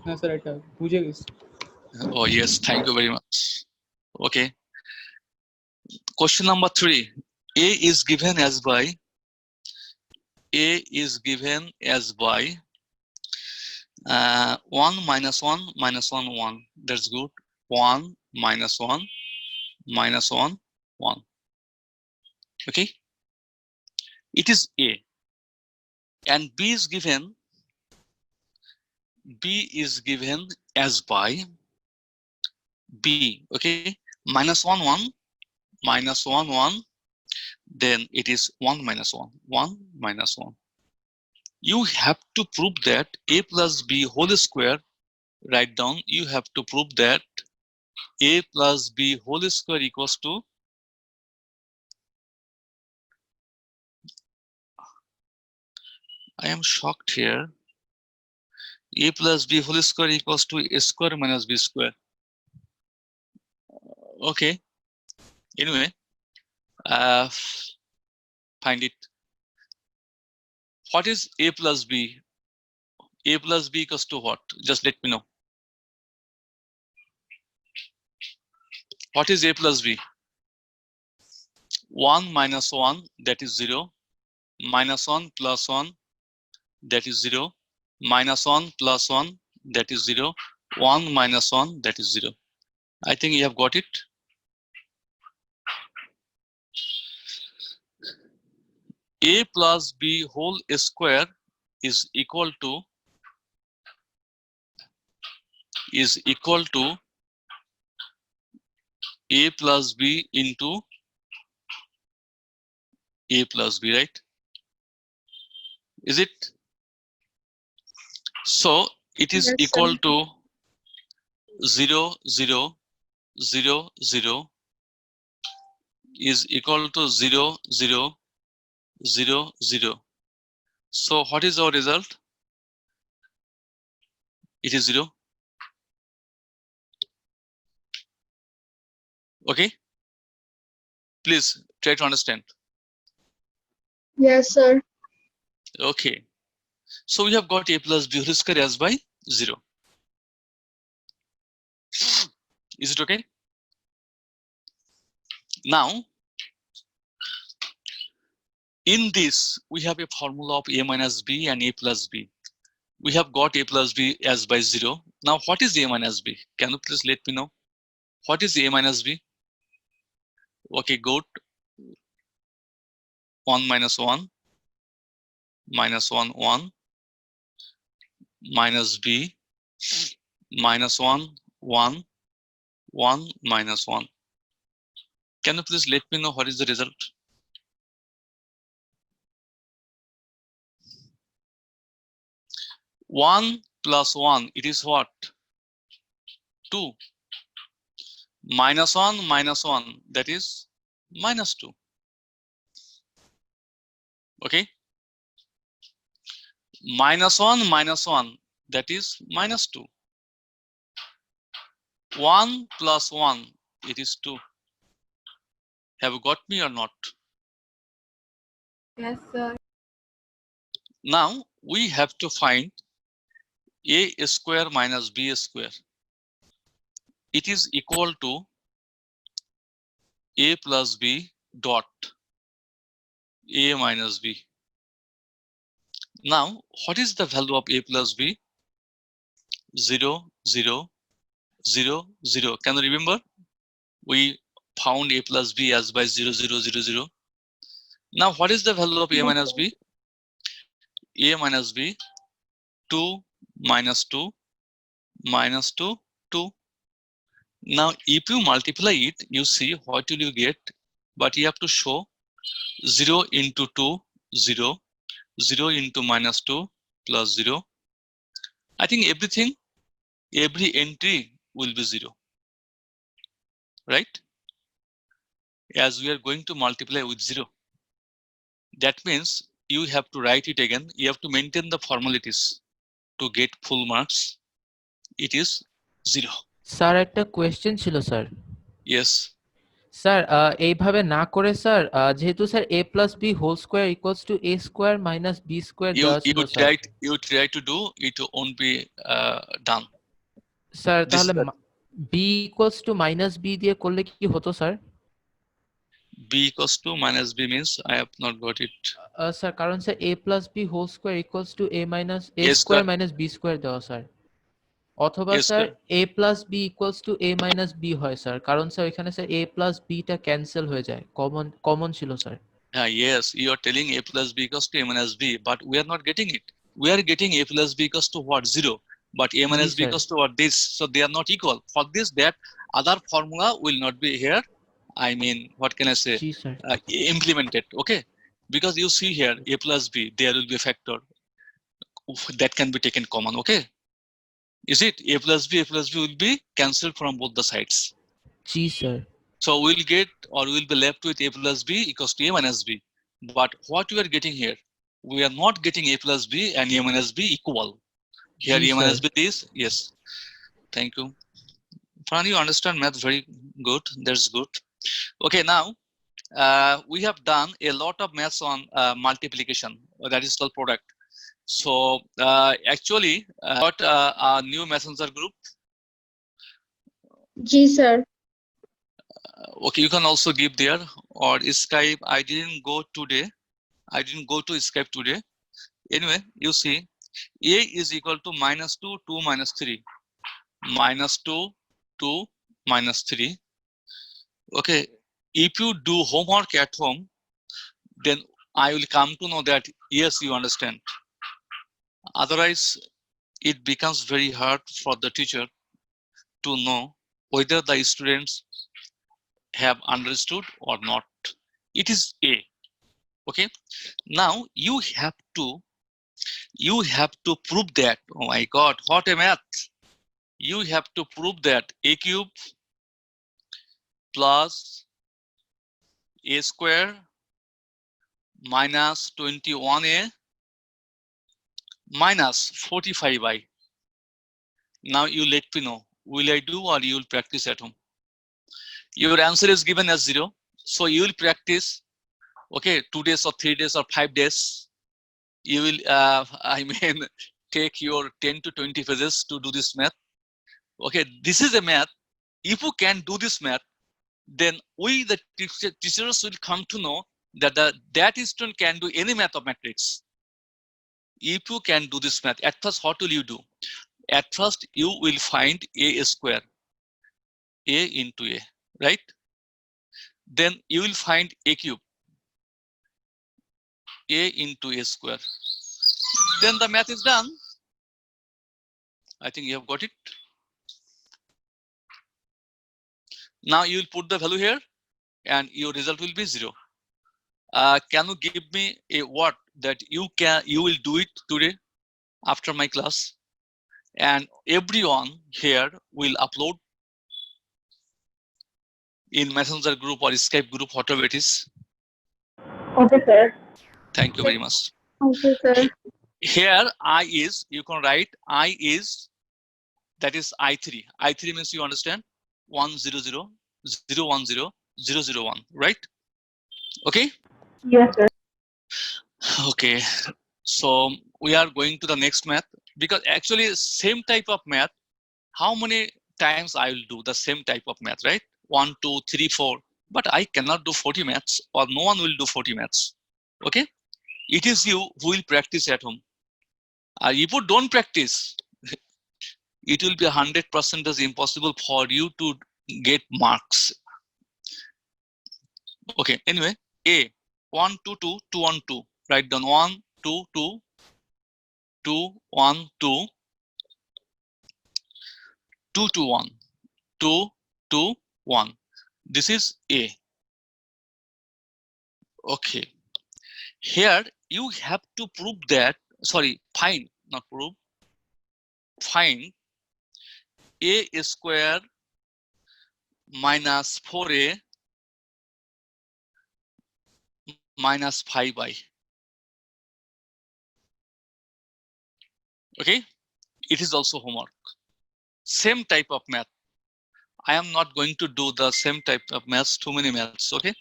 হ্যাঁ স্যার এটা বুঝে গেছি Oh yes, thank you very much. Okay. Question number 3. A is given as by 1 minus 1 minus 1 1. That's good. 1 minus 1 minus 1 1. Okay. It is A. And B is given as by B. Okay. Minus 1 1 minus 1 1. Then it is 1 minus 1 1 minus 1. You have to prove that A plus B whole square. Write down. You have to prove that A plus B whole square equals to I am shocked here. A plus B whole square equals to A square minus B square. Okay. Anyway, find it. What is A plus B? A plus B equals to what? Just let me know. What is A plus B? 1 minus 1, that is 0. Minus 1 plus 1, that is 0. Minus 1 plus 1, that is 0. 1 minus 1, that is 0. I think you have got it. A plus B whole square is equal to A plus B into A plus B, right? Is it? So it is Yes, sir. equal to 0 0 0 0 is equal to 0 0 0 0. So what is our result? It is 0. Okay. Please try to understand. Yes, sir. Okay. So we have got A plus B whole square as by 0. Is it okay? Now, in this, we have a formula of A minus B and A plus B. We have got A plus B as by 0. Now, what is A minus B? Can you please let me know? What is A minus B? Okay, good. 1 minus 1 minus 1 1 minus B minus 1 1 1 minus 1. Can you please let me know what is the result? One plus 1, it is what? 2. Minus 1 minus 1, that is minus 2. Okay. Minus 1 minus 1, that is minus 2. 1 plus 1, it is 2. Have you got me or not? Yes, sir. Now we have to find A square minus B square. It is equal to A plus B dot A minus B. Now, what is the value of A plus B? 0 0 0 0. Can you remember? We found a plus b as by 0, 0, 0, 0. Now, what is the value of a minus b? A minus b, 2 minus 2 minus 2, 2. Now, if you multiply it, you see what will you get, but you have to show 0 into 2, 0, 0 into minus 2 plus 0. I think every entry will be 0, right? As we are going to multiply with 0. That means you have to write it again. You have to maintain the formalities to get full marks. It is 0. Sir একটা question ছিল sir. Yes. Sir এইভাবে না করে sir যেহেতু sir a plus B whole square equals to a square minus B square দেওয়া ছিল sir. You try to do it, won't be done. Sir This- তাহলে b equals to minus B দিয়ে করলে কি হতো sir? B equals to minus b means I have not got it. Sir কারণ sir a plus B whole square equals to a minus a A square square. Minus B square দেওয়া sir, অথবা A sir square. a plus b equals to a minus b হয় sir, কারণ sir এখানে sir a plus beta cancel হয়ে যায়, common ছিল sir. Yes, you are telling a plus b equals to a minus b, but we are not getting it. We are getting a plus b equals to what? 0. But a minus b sir. equals to what? This. So they are not equal. For this, that other formula will not be here. I mean, what can I say? G sir. Implemented. Okay. Because you see here a plus b, there will be a factor that can be taken common. Okay. Is it a plus b will be cancelled from both the sides. G sir. So we'll get, or we'll be left with a plus b equals to a minus b. But what we are getting here, we are not getting a plus b and a minus b equal. Here Yes, a minus sir. b is, yes. Thank you. Fran, you understand math very good. That's good. Okay, now we have done a lot of maths on multiplication, that is called product. So actually, got a new messenger group. G sir. Okay, you can also give there, or Skype. I didn't go today. I didn't go to Skype today. Anyway, you see, a is equal to minus 2, 2 minus 3. Minus 2, 2 minus 3. Okay, if you do homework at home, then I will come to know that, yes, you understand. Otherwise, it becomes very hard for the teacher to know whether the students have understood or not. It is A. Okay. Now you have to prove that. Oh my God, what a math! You have to prove that a cube plus a square minus 21a minus 45i. Now you let me know, will I do or you will practice at home? Your answer is given as 0. So you will practice, okay, 2 days or 3 days or 5 days. You will, I mean, take your 10 to 20 pages to do this math. Okay, this is a math. If you can do this math, then we, the teachers, will come to know that that student can do any mathematics. If you can do this math, at first, what will you do? At first, you will find a square, a into a, right? Then you will find a cube, a into a square. Then the math is done. I think you have got it. Now you will put the value here and your result will be 0. Can you give me a word that you will do it today after my class? And everyone here will upload in Messenger group or Skype group, whatever it is. Okay sir. Thank you very much. Okay sir. Here I is, you can write I is, that is I3. I3 means, you understand, 100 010 001, right? Okay. Yes sir. Okay, so we are going to the next math, because actually same type of math, how many times I will do the same type of math, right? 1 2 3 4, but I cannot do 40 maths, or no one will do 40 maths. Okay, it is you who will practice at home. If you don't practice, it will be 100% impossible for you to get marks. Okay, anyway, A 1 2 2 2 1 2. Write down 1 2 2 2 1 2 2 2 1 2 2 1. This is A. Okay. Here you have to prove that, sorry, find, not prove, find A square minus 4A minus 5I. Okay, it is also homework. Same type of math. I am not going to do the same type of maths, too many maths. Okay.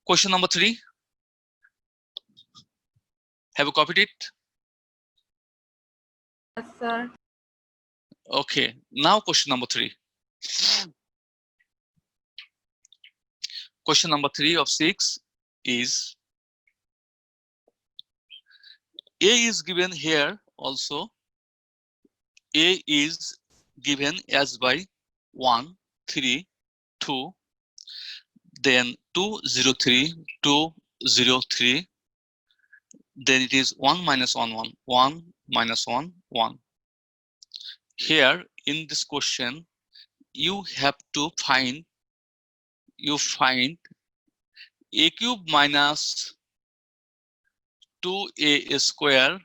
Question number 3. Have you copied it? Yes, sir. Okay, now question number 3. Question number 3 of 6 is A is given here also. A is given as by 1 3 2, then 2 0 3 2 0 3, then it is 1 minus 1 1 1 minus 1 1. Here in this question you have to find A cube minus 2A square,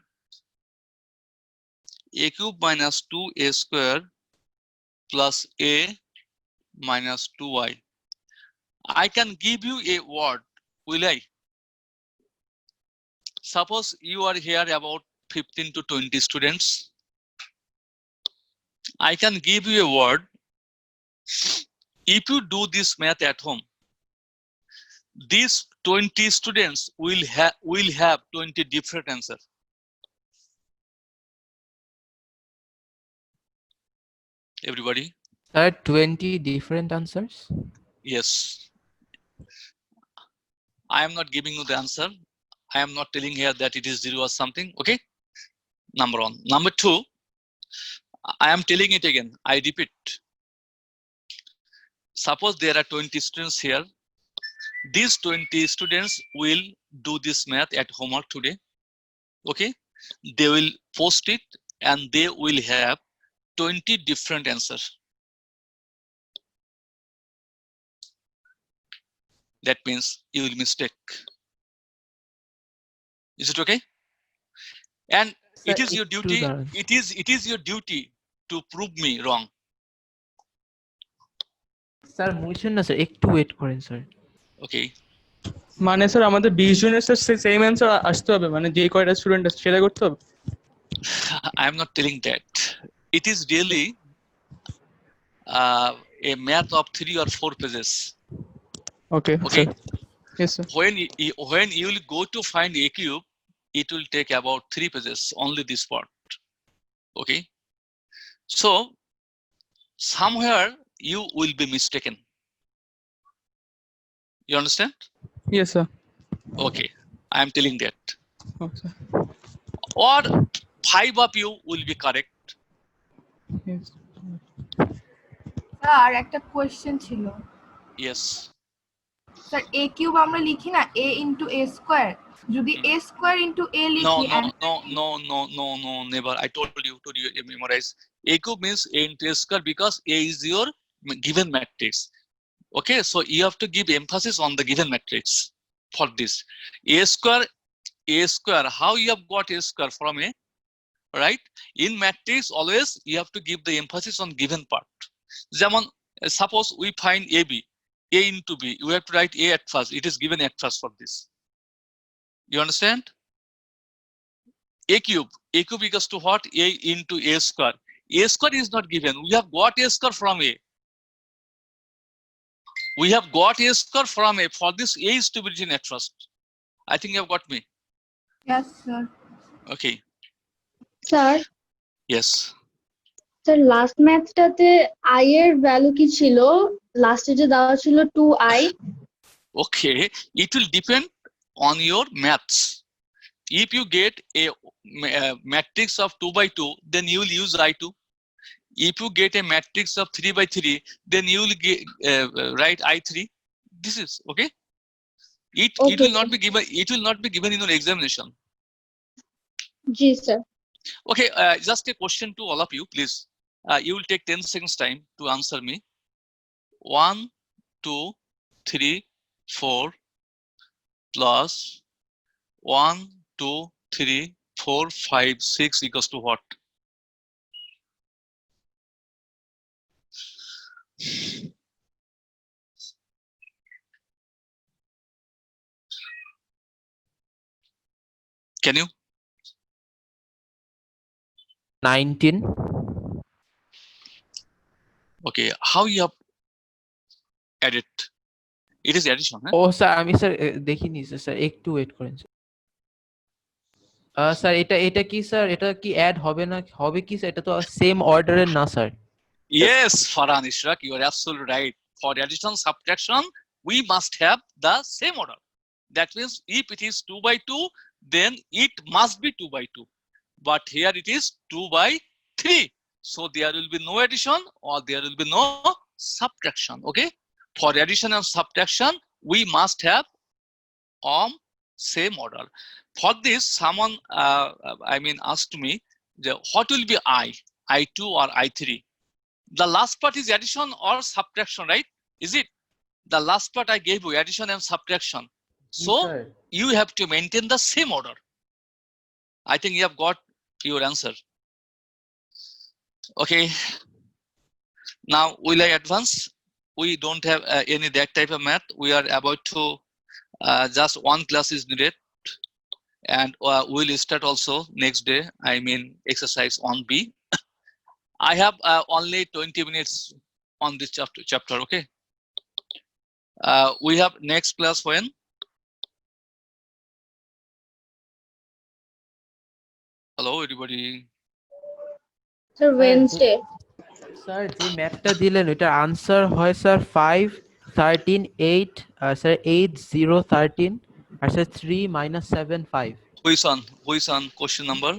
A cube minus 2A square plus A minus 2Y. I can give you a word, will I? Suppose you are here about 15 to 20 students. I can give you a word. If you do this math at home, these 20 students will have 20 different answers. Everybody? Sir, 20 different answers? Yes. I am not giving you the answer. I am not telling here that it is 0 or something. Okay. Number 1. Number 2, I am telling it again. I repeat. Suppose there are 20 students here. These 20 students will do this math at homework today. Okay. They will post it and they will have 20 different answers. That means you will mistake. Is it okay? And Sir, it is your একটু duty. দাঁড়ান। It is your duty to prove me wrong. Sir বুঝছেন না sir, একটু wait করেন sir. Okay. মানে sir আমাদের 20 জনের sir same answer আসতে হবে, মানে যে কয়টা স্টুডেন্ট আছে সেটা করতে হবে। I am not telling that. It is really a math of 3 or 4 pages. Okay Okay. Yes sir. When you will go to find A cube, it will take about 3 pages, only this part. Okay. So somewhere you will be mistaken. You understand? Yes sir. Okay. I am telling that. Okay Or 5 of you will be correct. Sir একটা question ছিল। Yes. Sir a cube আমরা লিখি না a into a square, যদি a square into a No, লিখি no, never. I told you to memorize. A cube means A into A square because A is your given matrix. Okay, so you have to give emphasis on the given matrix for this. A square, how you have got A square from A, right? In matrix, always you have to give the emphasis on given part. যেমন, suppose we find AB, A into B, you have to write A at first. It is given at first for this. You understand? A cube equals to what? A into A square. A square is not given. We have got A square from A. We have got A square from A. For this, A is to be written at first. I think you have got me. Yes, sir. Okay. Sir Yes. Sir last ম্যাথটাতে I এর value কি ছিল? লাস্টে যে দেওয়া ছিল 2i। Okay. It will depend on your maths. If you get a matrix of 2 by 2, then you will use I2. If you get a matrix of 3 by 3, then you will get, write I3. This is okay. It Okay, will not be given. It will not be given in your examination. G sir. Okay, just a question to all of you, please. You will take 10 seconds time to answer me. 1, 2, 3, 4 plus 1, 2, 3, 4, 5, 6 equals to what? Can you? 19 Okay, how you have added? It is addition, huh? ও sir আমি sir দেখিনি sir একটু wait করেন sir এটা কি sir এটা কি add হবে না হবে কি স্যার এটা তো সেম অর্ডারের না sir Yes, Farhan Ishraq, you are absolutely right. For addition subtraction, we must have the same order. That means if it is 2 by 2, then it must be 2 by 2. But here it is 2 by 3. So there will be no addition or there will be no subtraction. Okay. For addition and subtraction, we must have same order. For this, someone asked me, what will be I2 or I3? The last part is addition or subtraction, right? Is it? The last part I gave you addition and subtraction. So you have to maintain the same order. I think you have got your answer. Okay. Now will I advance? We don't have any that type of math. We are about to just one class is needed, and we'll start also next day. I mean exercise 1B. I have only 20 minutes on this chapter. Okay. We have next class when? Hello, everybody. Sir Wednesday. Sir যে ম্যাথটা দিলেন এটার answer হয় sir 5 13 8 sir 8 0 13 আর sir 3 7 5 Who is on question number?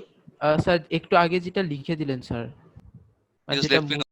Sir একটু আগে যেটা লিখে দিলেন স্যার Just যেটা let me know.